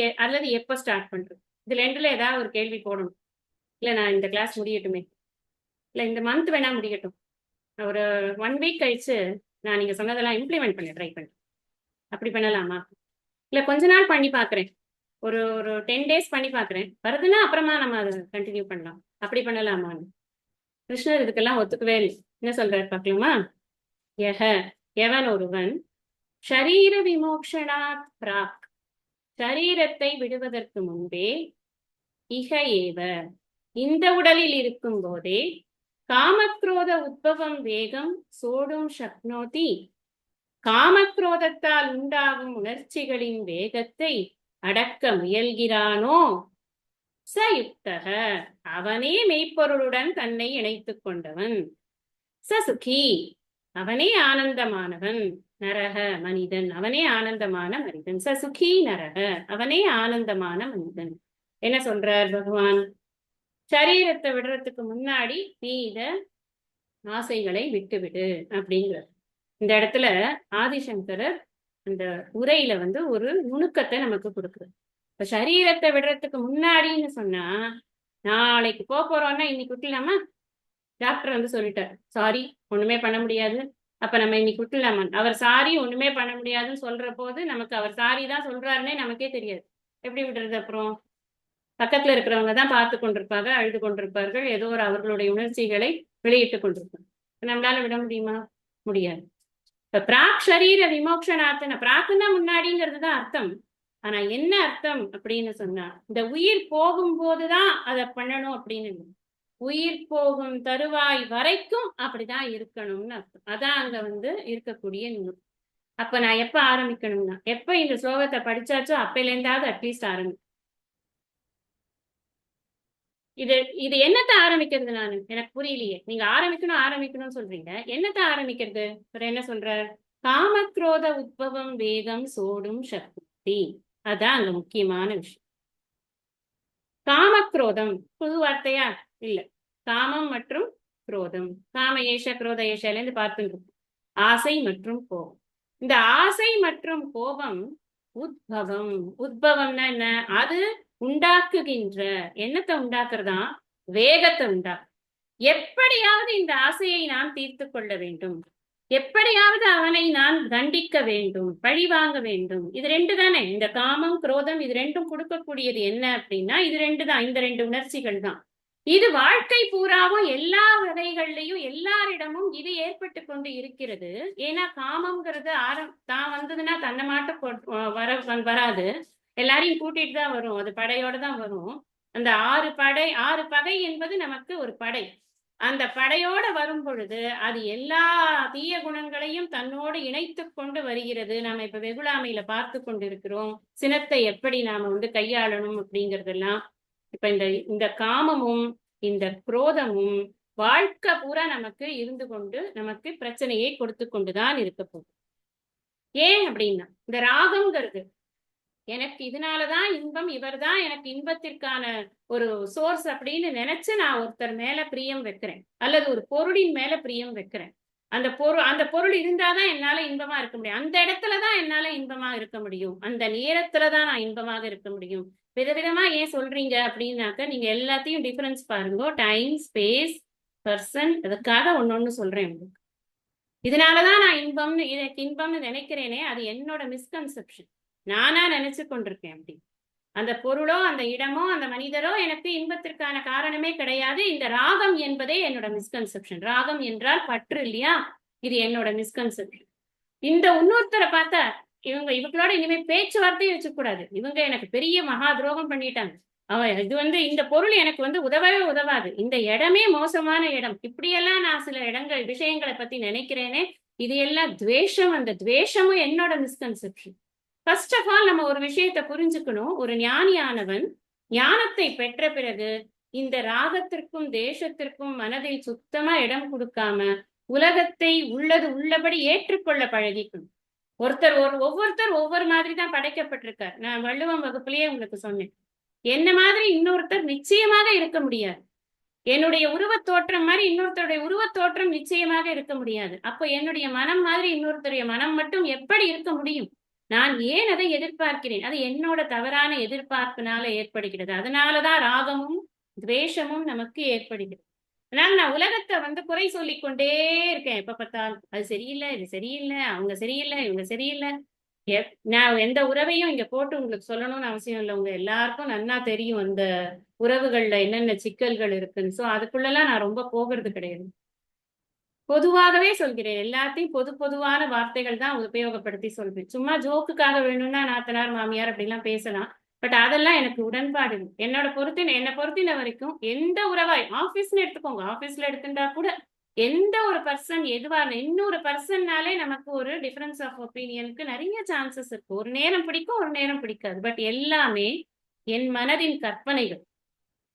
எப்ப ஸ்டார்ட் பண்றது? இதுல ரெண்டுல ஏதாவது ஒரு கேள்வி போடணும். இல்ல நான் இந்த கிளாஸ் முடியட்டுமே, இல்ல இந்த மந்த் வேணா முடியட்டும், ஒரு 1 வீக் கழிச்சு நான் நீங்க சொன்னதெல்லாம் இம்ப்ளிமெண்ட் பண்ண ட்ரை பண்ணேன், அப்படி பண்ணலாமா? இல்ல கொஞ்ச நாள் பண்ணி பாக்குறேன், ஒரு 10 டேஸ் பண்ணி பாக்குறேன், வருதுன்னா அப்புறமா நம்ம அதை கண்டினியூ பண்ணலாம், அப்படி பண்ணலாமான்னு கிருஷ்ணர் இதுக்கெல்லாம் ஒத்துக்கவே இல்லை. என்ன சொல்றாரு பார்க்கலாமா? எவன் ஒருவன் ஷரீர விமோக்ஷனாத் பிராக், ஷரீரத்தை விடுவதற்கு முன்பே, இக ஏவ இந்த உடலில் இருக்கும் போதே, காமக்ரோத உத்பவம் வேகம் சோடும் சக்னோதி, காமக்ரோதத்தால் உண்டாகும் உணர்ச்சிகளின் வேகத்தை அடக்க முயல்கிறானோ, சயுக்தக அவனே மெய்ப்பொருளுடன் தன்னை இணைத்துக் கொண்டவன். சுகி, அவனே ஆனந்தமானவன். நரக, மனிதன், அவனே ஆனந்தமான மனிதன். சுகி நரக, அவனே ஆனந்தமான மனிதன். என்ன சொல்றார் பகவான்? சரீரத்தை விடுறதுக்கு முன்னாடி நீ இத ஆசைகளை விட்டுவிடு அப்படிங்கிறார். இந்த இடத்துல ஆதிசங்கரர் அந்த உரையில ஒரு நுணுக்கத்தை நமக்கு கொடுக்குறார். இப்ப சரீரத்தை விடுறதுக்கு முன்னாடின்னு சொன்னா, நாளைக்கு போறோம்னா இன்னைக்கு விட்டுலாமா? டாக்டர் சொல்லிட்டார், சாரி ஒண்ணுமே பண்ண முடியாது, அப்ப நம்ம இன்னைக்கு விட்டுலாமா? அவர் சாரி ஒண்ணுமே பண்ண முடியாதுன்னு சொல்ற போது நமக்கு அவர் சாரி தான் சொல்றாருன்னே நமக்கே தெரியாது. எப்படி விடுறது? அப்புறம் பக்கத்துல இருக்கிறவங்க தான் பார்த்து கொண்டிருப்பாங்க, அழுது கொண்டிருப்பார்கள், ஏதோ ஒரு அவர்களுடைய உணர்ச்சிகளை வெளியிட்டு கொண்டிருப்பாங்க. நம்மளால விட முடியுமா? முடியாது. இப்ப பிராக் ஷரீர விமோக்ஷனாத்தன, பிராக்குன்னா முன்னாடிங்கிறது தான் அர்த்தம். ஆனா என்ன அர்த்தம் அப்படின்னு சொன்னா, இந்த உயிர் போகும்போதுதான் அதை பண்ணணும் அப்படின்னு, உயிர் போகும் தருவாய் வரைக்கும் அப்படிதான் இருக்கணும்னு அர்த்தம். அதான் அங்க இருக்கக்கூடிய நூல். அப்ப நான் எப்ப ஆரம்பிக்கணும்னா, எப்ப இந்த ஸ்லோகத்தை படிச்சாச்சோ அப்பையில இருந்தாவது அட்லீஸ்ட் ஆரம்பிக்கும். இது இது என்னத்தை ஆரம்பிக்கிறது? நான் எனக்கு புரியலையே. நீங்க ஆரம்பிக்கணும்னு சொல்றீங்க, என்னத்தை ஆரம்பிக்கிறது? என்ன சொல்ற? காமக்ரோத உத்பவம் வேகம் சோடும் சக்தி. அதான் அங்க முக்கியமான விஷயம். காமக்ரோதம் புது வார்த்தையா? இல்ல, காமம் மற்றும் குரோதம். காம ஏஷ குரோத ஏஷல இருந்து பார்த்துட்டு ஆசை மற்றும் கோபம். இந்த ஆசை மற்றும் கோபம் உத்பவம். உத்பவம்னா என்ன? அது உண்டாக்குகின்ற, என்னத்தை உண்டாக்குறதா? வேகத்தை உண்டாக்கு. எப்படியாவது இந்த ஆசையை நான் தீர்த்து கொள்ள வேண்டும், எப்படியாவது அவனை நான் தண்டிக்க வேண்டும், பழி வாங்க வேண்டும். இது ரெண்டு தானே, இந்த காமம் குரோதம், இது ரெண்டும் கொடுக்கக்கூடியது என்ன அப்படின்னா இது ரெண்டு தான், இந்த ரெண்டு உணர்ச்சிகள் தான். இது வாழ்க்கை பூராவும் எல்லா வகைகள்லயும் எல்லாரிடமும் இது ஏற்பட்டு கொண்டு இருக்கிறது. ஏன்னா காமம்ங்கிறது தான் வந்ததுன்னா தன்னை மாட்டம் வராது, எல்லாரையும் கூட்டிட்டு தான் வரும், அது படையோட தான் வரும். அந்த ஆறு பகை என்பது நமக்கு ஒரு படை. அந்த படையோட வரும் பொழுது அது எல்லா தீய குணங்களையும் தன்னோடு இணைத்து கொண்டு வருகிறது. நாம இப்ப வெகுளாமையில பார்த்து கொண்டிருக்கிறோம், சினத்தை எப்படி நாம கையாளணும் அப்படிங்கறதெல்லாம். இப்ப இந்த காமமும் இந்த குரோதமும் வாழ்க்கை பூரா நமக்கு இருந்து கொண்டு நமக்கு பிரச்சனையை கொடுத்து கொண்டுதான் இருக்க போகுது. ஏன் அப்படின்னா, இந்த ராகம்ங்கிறது எனக்கு இதனாலதான் இன்பம், இவர் தான் எனக்கு இன்பத்திற்கான ஒரு சோர்ஸ் அப்படின்னு நினைச்சு நான் ஒருத்தர் மேல பிரியம் வைக்கிறேன், அல்லது ஒரு பொருளின் மேல பிரியம் வைக்கிறேன். அந்த பொருள் இருந்தாதான் என்னால இன்பமா இருக்க முடியும், அந்த இடத்துலதான் என்னால இன்பமா இருக்க முடியும், அந்த நேரத்துலதான் நான் இன்பமாக இருக்க முடியும். விதவிதமா ஏன் சொல்றீங்க அப்படின்னாக்க, நீங்க எல்லாத்தையும் டிஃபரன்ஸ் பாருங்க. டைம், ஸ்பேஸ், பர்சன், அதுக்காக ஒன்னொன்னு சொல்றேன் உங்களுக்கு. இதனாலதான் நான் இன்பம்னு நினைக்கிறேனே, அது என்னோட மிஸ்கன்செப்ஷன். நானா நினைச்சு கொண்டிருக்கேன் அப்படி. அந்த பொருளோ அந்த இடமோ அந்த மனிதரோ எனக்கு இன்பத்திற்கான காரணமே கிடையாது. இந்த ராகம் என்பதே என்னோட மிஸ்கன்செப்ஷன். ராகம் என்றால் பற்று இல்லையா? இது என்னோட மிஸ்கன்செப்ஷன். இந்த இன்னொருத்தரை பார்த்தா இவங்களோட இனிமே பேச்சுவார்த்தையை வச்சுக்கூடாது, இவங்க எனக்கு பெரிய மகா துரோகம் பண்ணிட்டாங்க, இது இந்த பொருள் எனக்கு உதவவே உதவாது, இந்த இடமே மோசமான இடம், இப்படியெல்லாம் நான் சில விஷயங்களை பத்தி நினைக்கிறேனே, இது எல்லாம் துவேஷம். அந்த துவேஷமும் என்னோட மிஸ்கன்செப்ஷன். ஃபர்ஸ்ட் ஆஃப் ஆல் நம்ம ஒரு விஷயத்தை புரிஞ்சுக்கணும். ஒரு ஞானியானவன் ஞானத்தை பெற்ற பிறகு இந்த ராகத்திற்கும் தேசத்திற்கும் மனதில் சுத்தமா இடம் கொடுக்காம உலகத்தை உள்ளபடி ஏற்றுக்கொள்ள பழகிக்கணும். ஒவ்வொருத்தர் ஒவ்வொரு மாதிரி தான் படைக்கப்பட்டிருக்கார். நான் வள்ளுவம் வகுப்புலயே உங்களுக்கு சொன்னேன், என்ன மாதிரி இன்னொருத்தர் நிச்சயமாக இருக்க முடியாது. என்னுடைய உருவத் தோற்றம் மாதிரி இன்னொருத்தருடைய உருவத் தோற்றம் நிச்சயமாக இருக்க முடியாது. அப்போ என்னுடைய மனம் மாதிரி இன்னொருத்தருடைய மனம் மட்டும் எப்படி இருக்க முடியும்? நான் ஏன் அதை எதிர்பார்க்கிறேன்? அது என்னோட தவறான எதிர்பார்ப்பினால ஏற்படுகிறது. அதனாலதான் ராகமும் துவேஷமும் நமக்கு ஏற்படுகிறது. அதனால நான் உலகத்தை குறை சொல்லிக் கொண்டே இருக்கேன் எப்ப பார்த்தாலும். அது சரியில்லை, இது சரியில்லை, அவங்க சரியில்லை, இவங்க சரியில்லை. நான் எந்த உறவையும் இங்க போட்டு உங்களுக்கு சொல்லணும்னு அவசியம் இல்லை, உங்க எல்லாருக்கும் நன்னா தெரியும் அந்த உறவுகள்ல என்னென்ன சிக்கல்கள் இருக்குன்னு. சோ அதுக்குள்ளெல்லாம் நான் ரொம்ப போகிறது கிடையாது. பொதுவாகவே சொல்கிறேன், எல்லாத்தையும் பொதுவான வார்த்தைகள் தான் உபயோகப்படுத்தி சொல்வேன். சும்மா ஜோக்குக்காக வேணும்னா நாத்தனார் மாமியார் அப்படிலாம் பேசலாம், பட் அதெல்லாம் எனக்கு உடன்பாடு. என்னை பொறுத்தின வரைக்கும் எந்த உறவாய், ஆபீஸ்ல எடுத்துக்கோங்க, ஆபீஸ்ல எடுத்துட்டா கூட எந்த ஒரு பர்சன் எதுவா இன்னொரு பர்சன்னாலே நமக்கு ஒரு டிஃபரன்ஸ் ஆஃப் ஒப்பீனியனுக்கு நிறைய சான்சஸ் இருக்கு. ஒரு நேரம் பிடிக்கும், ஒரு நேரம் பிடிக்காது, பட் எல்லாமே என் மனதின் கற்பனைகள்.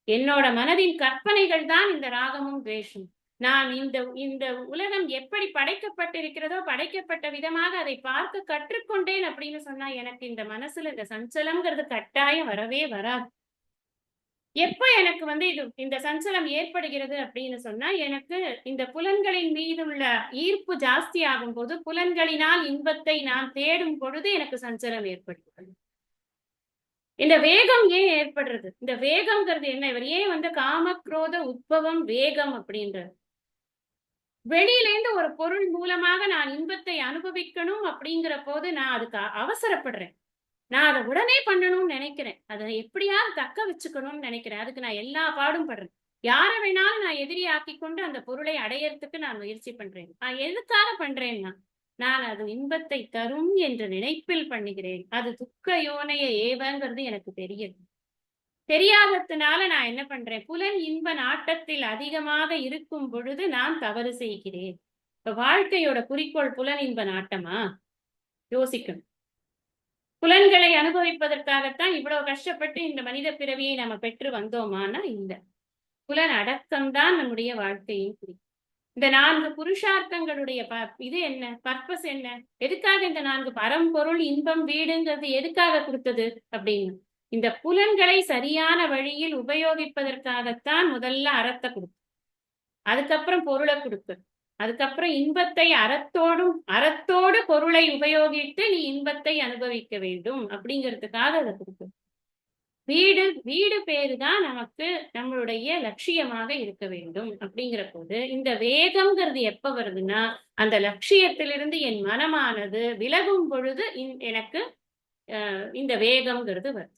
என்னோட மனதின் கற்பனைகள் தான் இந்த ராகமும் துவேஷம். நான் இந்த இந்த உலகம் எப்படி படைக்கப்பட்டிருக்கிறதோ படைக்கப்பட்ட விதமாக அதை பார்க்க கற்றுக்கொண்டேன் அப்படின்னு சொன்னா எனக்கு இந்த மனசுல இந்த சஞ்சலம்ங்கிறது கட்டாயம் வரவே வராது. எப்ப எனக்கு வந்து இந்த சஞ்சலம் ஏற்படுகிறது அப்படின்னு சொன்னா எனக்கு இந்த புலன்களின் மீது உள்ள ஈர்ப்பு ஜாஸ்தி ஆகும் போது புலன்களினால் இன்பத்தை நான் தேடும் பொழுது எனக்கு சஞ்சலம் ஏற்படுகிறது. இந்த வேகம் ஏன் ஏற்படுறது? இந்த வேகம்ங்கிறது என்ன? இவர் ஏன் வந்து காமக்ரோத உத்பவம் வேகம் அப்படின்றது? வெளியில இருந்து ஒரு பொருள் மூலமாக நான் இன்பத்தை அனுபவிக்கணும் அப்படிங்கிற போது நான் அதுக்கு அவசரப்படுறேன். நான் அதை உடனே பண்ணணும்னு நினைக்கிறேன். அதை எப்படியாவது தக்க வச்சுக்கணும்னு நினைக்கிறேன். அதுக்கு நான் எல்லா பாடும் படுறேன். யாரை வேணாலும் நான் எதிரியாக்கி கொண்டு அந்த பொருளை அடையறதுக்கு நான் முயற்சி பண்றேன். நான் எதுக்காக பண்றேன்னா நான் அது இன்பத்தை தரும் என்ற நினைப்பில் பண்ணுகிறேன். அது துக்க யோனைய ஏவங்கிறது எனக்கு தெரியுது. தெரியாததுனால நான் என்ன பண்றேன்? புலன் இன்ப நாட்டத்தில் அதிகமாக இருக்கும் பொழுது நான் தவறு செய்கிறேன். இப்ப வாழ்க்கையோட குறிக்கோள் புலன் இன்ப நாட்டமா? யோசிக்கணும். புலன்களை அனுபவிப்பதற்காகத்தான் இவ்வளவு கஷ்டப்பட்டு இந்த மனித பிறவியை நம்ம பெற்று வந்தோமானா இல்ல. புலன் அடக்கம்தான் நம்முடைய வாழ்க்கையின் குறி. இந்த 4 புருஷார்த்தங்களுடைய இது என்ன? பர்பஸ் என்ன? எதுக்காக இந்த 4 பரம்பொருள் இன்பம் வீடுங்கிறது எதுக்காக கொடுத்தது அப்படின்னு இந்த புலன்களை சரியான வழியில் உபயோகிப்பதற்காகத்தான் முதல்ல அறத்தை கொடுக்கும். அதுக்கப்புறம் பொருளை கொடுக்கு. அதுக்கப்புறம் இன்பத்தை அறத்தோடு பொருளை உபயோகித்து நீ இன்பத்தை அனுபவிக்க வேண்டும் அப்படிங்கிறதுக்காக அதை கொடுக்கும். வீடு பேருதான் நமக்கு நம்மளுடைய லட்சியமாக இருக்க வேண்டும் அப்படிங்கிற போது இந்த வேகம்ங்கிறது எப்ப வருதுன்னா அந்த லட்சியத்திலிருந்து என் மனமானது விலகும் பொழுது எனக்கு இந்த வேகம்ங்கிறது வருது.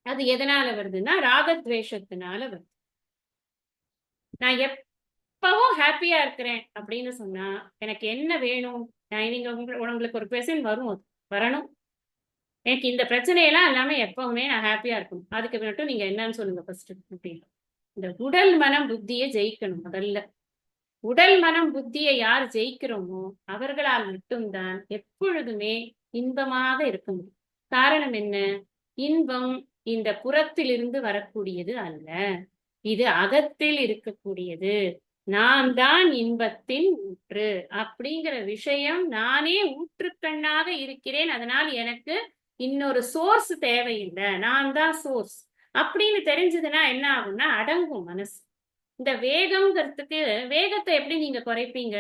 அது எதனால வருதுன்னா ராகத்வேஷத்தினால வருது. நான் எப்பவும் ஹாப்பியா இருக்கிறேன் அப்படின்னு சொன்னா எனக்கு என்ன வேணும்? நீங்க உங்களுக்கு ஒரு கொஸ்டின் வரும், அது வரணும். எனக்கு இந்த பிரச்சனையெல்லாம் எல்லாமே எப்பவுமே நான் ஹாப்பியா இருக்கணும். அதுக்கு மட்டும் நீங்க என்னன்னு சொல்லுங்க ஃபர்ஸ்ட். அப்படின்னு இந்த உடல் மனம் புத்தியை ஜெயிக்கணும். முதல்ல உடல் மனம் புத்தியை யார் ஜெயிக்கிறோமோ அவர்களால் மட்டும்தான் எப்பொழுதுமே இன்பமாக இருக்க முடியும். காரணம் என்ன? இன்பம் இந்த புறத்திலிருந்து வரக்கூடியது அல்ல, இது அகத்தில் இருக்கக்கூடியது. நான் தான் இன்பத்தின் ஊற்று அப்படிங்கிற விஷயம் நானே ஊற்றுக்கண்ணாக இருக்கிறேன். அதனால் எனக்கு இன்னொரு சோர்ஸ் தேவையில்லை, நான் தான் சோர்ஸ் அப்படின்னு தெரிஞ்சதுன்னா என்ன ஆகும்னா அடங்கும் மனசு. இந்த வேகம்ங்கிறதுக்கு வேகத்தை எப்படி நீங்க குறைப்பீங்க?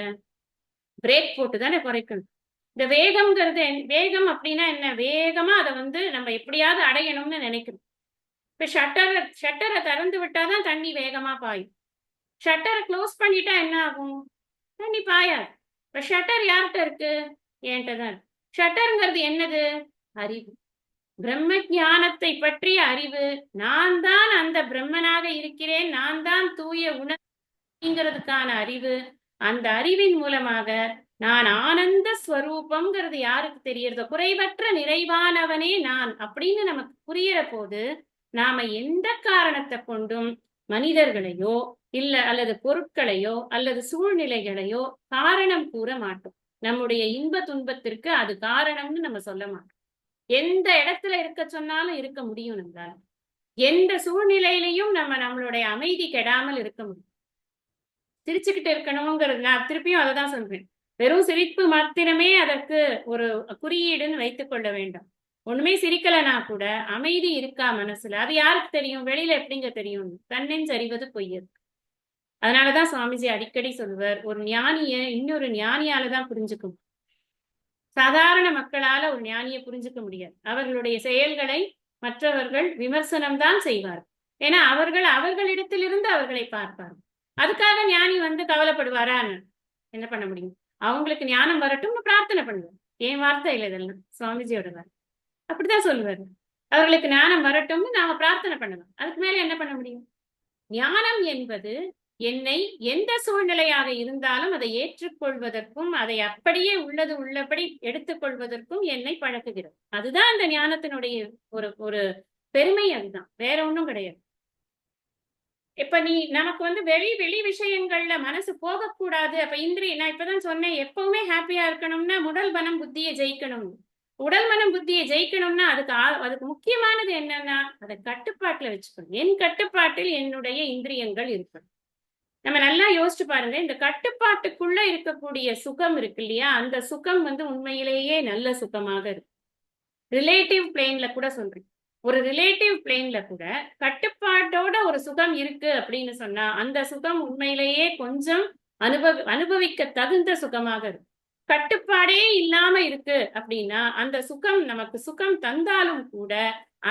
பிரேக் போட்டு தானே குறைக்கணும். இந்த வேகம்ங்கிறது வேகம் அப்படின்னா என்ன? வேகமா அதை வந்து நம்ம எப்படியாவது அடையணும்னு நினைக்கணும். இப்ப ஷட்டரை திறந்து விட்டாதான் தண்ணி வேகமா பாயும். ஷட்டரை க்ளோஸ் பண்ணிட்டா என்ன ஆகும்? தண்ணி பாயாது. இப்ப ஷட்டர் யார்கிட்ட இருக்கு? என்கிட்ட தான். ஷட்டருங்கிறது என்னது? அறிவு, பிரம்ம ஞானத்தை பற்றிய அறிவு. நான் தான் அந்த பிரம்மனாக இருக்கிறேன், நான் தான் தூய உணர்வுங்கிறதுக்கான அறிவு. அந்த அறிவின் மூலமாக நான் ஆனந்த ஸ்வரூபம்ங்கிறது யாருக்கு தெரியறதோ குறைவற்ற நிறைவானவனே நான் அப்படின்னு நமக்கு புரியற போது நாம எந்த காரணத்தை கொண்டும் மனிதர்களையோ இல்ல அல்லது பொருட்களையோ அல்லது சூழ்நிலைகளையோ காரணம் கூற மாட்டோம். நம்முடைய இன்ப துன்பத்திற்கு அது காரணம்னு நம்ம சொல்ல மாட்டோம். எந்த இடத்துல இருக்க சொன்னாலும் இருக்க முடியும் நம்மளால. எந்த சூழ்நிலையிலையும் நம்மளுடைய அமைதி கெடாமல் இருக்க முடியும். சிரிச்சுக்கிட்டு இருக்கணுங்கிறது நான் திருப்பியும் அதை தான் சொல்றேன். வெறும் சிரிப்பு மாத்திரமே அதற்கு ஒரு குறியீடுன்னு வைத்துக் கொள்ள வேண்டாம். ஒண்ணுமே சிரிக்கலனா கூட அமைதி இருக்கா மனசுல, அது யாருக்கு தெரியும்? வெளியில எப்படிங்க தெரியும்? தன்னெஞ்சறிவது பொய்யது. அதனாலதான் சுவாமிஜி அடிக்கடி சொல்லுவார், ஒரு ஞானிய இன்னொரு ஞானியாலதான் புரிஞ்சுக்கும். சாதாரண மக்களால ஒரு ஞானியை புரிஞ்சுக்க முடியாது. அவர்களுடைய செயல்களை மற்றவர்கள் விமர்சனம் தான் செய்வார். ஏன்னா அவர்களிடத்திலிருந்து அவர்களை பார்ப்பார். அதுக்காக ஞானி வந்து கவலைப்படுவாரான்னு என்ன பண்ண முடியும்? அவங்களுக்கு ஞானம் வரட்டும்னு பிரார்த்தனை பண்ணுவார். என் வார்த்தை இல்லை இதெல்லாம், சுவாமிஜியோட வார்த்தை. அப்படிதான் சொல்லுவாரு. அவர்களுக்கு ஞானம் வரட்டும்னு நாம பிரார்த்தனை பண்ணலாம். அதுக்கு மேல என்ன பண்ண முடியும்? ஞானம் என்பது என்னை எந்த சூழ்நிலையாக இருந்தாலும் அதை ஏற்றுக்கொள்வதற்கும் அதை அப்படியே உள்ளபடி எடுத்துக்கொள்வதற்கும் என்னை பழக்குகிறது. அதுதான் அந்த ஞானத்தினுடைய ஒரு பெருமை. அதுதான், வேற ஒண்ணும் கிடையாது. இப்ப நமக்கு வந்து வெளி விஷயங்கள்ல மனசு போகக்கூடாது. அப்ப நான் இப்பதான் சொன்னேன், எப்பவுமே ஹாப்பியா இருக்கணும்னா உடல் மனம் புத்தியை ஜெயிக்கணும். உடல் மனம் புத்தியை ஜெயிக்கணும்னா அதுக்கு முக்கியமானது என்னன்னா அதை கட்டுப்பாட்டுல வச்சுக்கணும். என் கட்டுப்பாட்டில் என்னுடைய இந்திரியங்கள் இருக்கணும். நம்ம நல்லா யோசிச்சு பாருங்க. இந்த கட்டுப்பாட்டுக்குள்ள இருக்கக்கூடிய சுகம் இருக்கு இல்லையா? அந்த சுகம் வந்து உண்மையிலேயே நல்ல சுகமாக இருக்கு. ரிலேட்டிவ் பிளேன்ல கூட சொல்றேன். ஒரு ரிலேட்டிவ் பிளேன்ல கூட கட்டுப்பாட்டோட ஒரு சுகம் இருக்கு அப்படின்னு சொன்னா, அந்த சுகம் உண்மையிலேயே கொஞ்சம் அனுபவிக்க தகுந்த சுகமாக இருக்கு. கட்டுப்பாடே இல்லாம இருக்கு அப்படின்னா, அந்த சுகம் நமக்கு சுகம் தந்தாலும் கூட,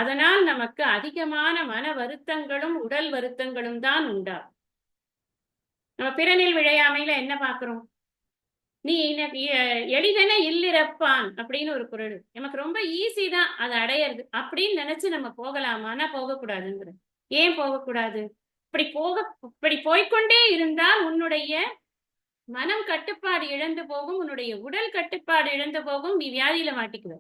அதனால் நமக்கு அதிகமான மன வருத்தங்களும், உடல் வருத்தங்களும் தான் உண்டாகும். நம்ம பிறனில் விழையாமையில என்ன பார்க்கிறோம்? நீ எளிதென இல்லிரப்பான் அப்படின்னு ஒரு குறள். நமக்கு ரொம்ப ஈஸி தான் அதை அடையிறது அப்படின்னு நினைச்சு நம்ம போகலாமான்னா போகக்கூடாதுங்கிற. ஏன் போகக்கூடாது? இப்படி போய்க்கொண்டே இருந்தால் உன்னுடைய மனம் கட்டுப்பாடு இழந்து போகும், உன்னுடைய உடல் கட்டுப்பாடு இழந்து போகும், நீ வியாதியில மாட்டிக்குவ.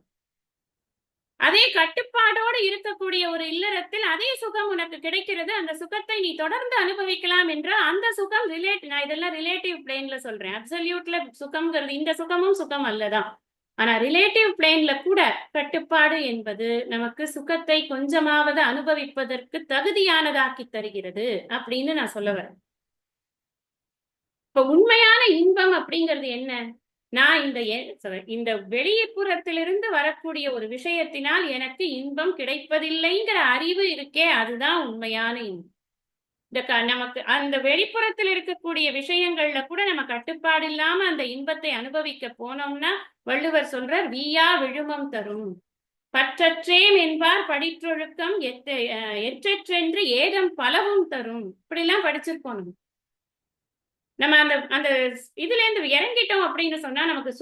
அதே கட்டுப்பாடோடு இருக்கக்கூடிய ஒரு இல்லறத்தில் அதே சுகம் உனக்கு கிடைக்கிறது. அந்த சுகத்தை நீ தொடர்ந்து அனுபவிக்கலாம் என்றால் அந்த சுகம் நான் இதெல்லாம் ரிலேட்டிவ் பிளேன்ல சொல்றேன். அப்சல்யூட்ல சுகம்ங்கிறது இந்த சுகமும் சுகம் அல்லதான். ஆனா ரிலேட்டிவ் பிளேன்ல கூட கட்டுப்பாடு என்பது நமக்கு சுகத்தை கொஞ்சமாவது அனுபவிப்பதற்கு தகுதியானதாக்கி தருகிறது அப்படின்னு நான் சொல்ல வரேன். இப்ப உண்மையான இன்பம் அப்படிங்கிறது என்ன? நான் இந்த வெளிப்புறத்திலிருந்து வரக்கூடிய ஒரு விஷயத்தினால் எனக்கு இன்பம் கிடைப்பதில்லைங்கிற அறிவு இருக்கே, அதுதான் உண்மையான இன்பம். நமக்கு அந்த வெளிப்புறத்தில் இருக்கக்கூடிய விஷயங்கள்ல கூட நம்ம கட்டுப்பாடு இல்லாம அந்த இன்பத்தை அனுபவிக்க போனோம்னா, வள்ளுவர் சொல்றார், வீயா விழுமம் தரும். பற்றற்றேம் என்பார் படிற்றொழுக்கம் எற்றென்று ஏதம் பலவும் தரும். இப்படிலாம் படிச்சிருப்போம் நம்ம. நம்ம அந்த அந்த இதுல இருந்து இறங்கிட்டோம் அப்படின்னு சொன்னா நமக்கு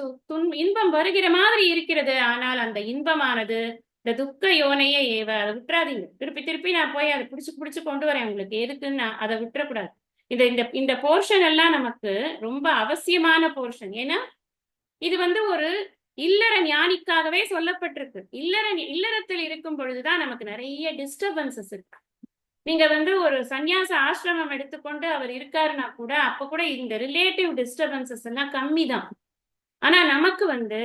இன்பம் வருகிற மாதிரி இருக்கிறது. ஆனால் அந்த இன்பமானது இந்த துக்க யோனையே அதை விட்டுறாதீங்க. திருப்பி திருப்பி நான் போய் அதை பிடிச்சு கொண்டு வரேன் உங்களுக்கு. எதுக்குன்னு அதை விட்டுறக்கூடாது. இந்த இந்த இந்த போர்ஷன் எல்லாம் நமக்கு ரொம்ப அவசியமான போர்ஷன். ஏன்னா இது வந்து ஒரு இல்லற ஞானிக்காகவே சொல்லப்பட்டிருக்கு. இல்லறத்தில் இருக்கும் பொழுதுதான் நமக்கு நிறைய டிஸ்டர்பன்சஸ் இருக்கு. நீங்க வந்து ஒரு சந்நியாச ஆசிரமம் எடுத்துக்கொண்டு அவர் இருக்காருன்னா கூட அப்ப கூட இந்த ரிலேட்டிவ் டிஸ்டர்பன்சஸ் எல்லாம் கம்மி தான். ஆனா நமக்கு வந்து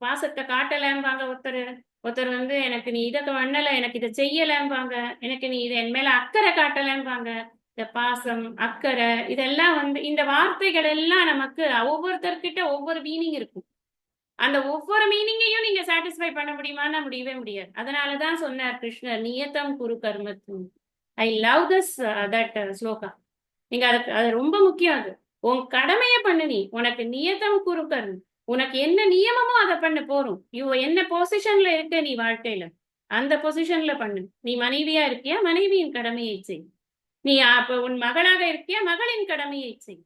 பாசத்தை காட்டலம்பாங்க ஒருத்தர் வந்து எனக்கு நீ இதை பண்ணல, எனக்கு இதை செய்யலம்பாங்க, எனக்கு நீ இதை என் மேல அக்கறை காட்டலம்பாங்க. இந்த பாசம், அக்கறை இதெல்லாம் வந்து இந்த வார்த்தைகள் எல்லாம் நமக்கு ஒவ்வொருத்தர்கிட்ட ஒவ்வொரு மீனிங் இருக்கும். அந்த ஒவ்வொரு மீனிங்கையும் நீங்க சாட்டிஸ்ஃபை பண்ண முடியுமான்னா முடியவே முடியாது. அதனாலதான் சொன்னார் கிருஷ்ணர், நியத்தம் குரு கர்மத்தும். I love this that shloka. நீங்க அது ரொம்ப முக்கியம். அது உன் கடமையை பண்ணு. நீ உனக்கு நியத்தம் குருக்கர், உனக்கு என்ன நியமமோ அதை பண்ணு போறோம். என்ன பொசிஷன்ல இருக்க நீ வாழ்க்கையில அந்த பொசிஷன்ல பண்ணு. நீ மனைவியா இருக்கியா, மனைவியின் கடமையை செய். நீ அப்ப உன் மகளாக இருக்கியா, மகளின் கடமையை செய்.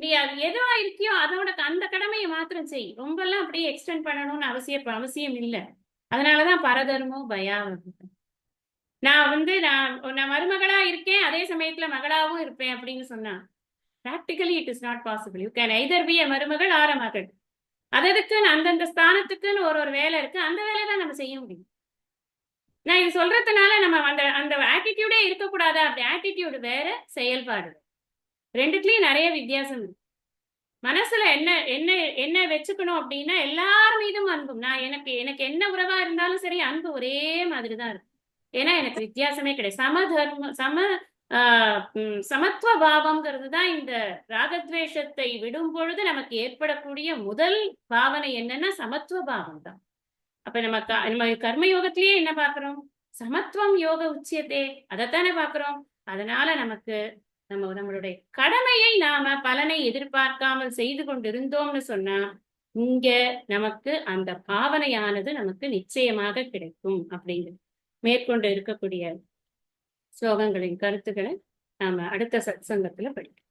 நீ அது எதுவா இருக்கியோ அதோட அந்த கடமையை மாத்திரம் செய். ரொம்ப எல்லாம் அப்படியே எக்ஸ்டெண்ட் பண்ணணும்னு அவசியம் இல்லை. அதனாலதான் பரதர்மம் பயாவகம். நான் வந்து நான் மருமகளா இருக்கேன், அதே சமயத்துல மகளாவும் இருப்பேன் அப்படின்னு சொன்னா practically it is not possible. You can either B எ மருமகள் ஆர மகள். அதற்கு அந்தந்த ஸ்தானத்துக்குன்னு ஒரு வேலை இருக்கு. அந்த வேலை தான் நம்ம செய்ய முடியும். நான் இது சொல்றதுனால நம்ம அந்த அந்த ஆட்டிடியூடே இருக்கக்கூடாதா? அப்படி ஆட்டிடியூடு வேற, செயல்பாடு ரெண்டுத்துலயும் நிறைய வித்தியாசம் இருக்கு. மனசுல என்ன என்ன என்ன வச்சுக்கணும் அப்படின்னா எல்லார் மீதும் அன்பும். நான் எனக்கு என்ன உறவா இருந்தாலும் சரி, அன்பு ஒரே மாதிரிதான் இருக்கும். ஏன்னா எனக்கு வித்தியாசமே கிடையாது. சமத்துவ பாவம்ங்கிறது தான் இந்த ராகத்வேஷத்தை விடும் பொழுது நமக்கு ஏற்படக்கூடிய முதல் பாவனை என்னன்னா சமத்துவ பாவம் தான். அப்ப நம்ம கர்மயோகத்திலேயே என்ன பாக்குறோம்? சமத்துவம் யோக உச்சியத்தே, அதைத்தானே பாக்குறோம். அதனால நமக்கு நம்மளுடைய கடமையை நாம பலனை எதிர்பார்க்காமல் செய்து கொண்டிருந்தோம்னு சொன்னா இங்க நமக்கு அந்த பாவனையானது நமக்கு நிச்சயமாக கிடைக்கும். அப்படிங்கிறது மேற்கொண்டு இருக்கக்கூடிய ஸ்லோகங்களின் கருத்துக்களை நாம அடுத்த சத்சங்கத்துல படிக்கலாம்.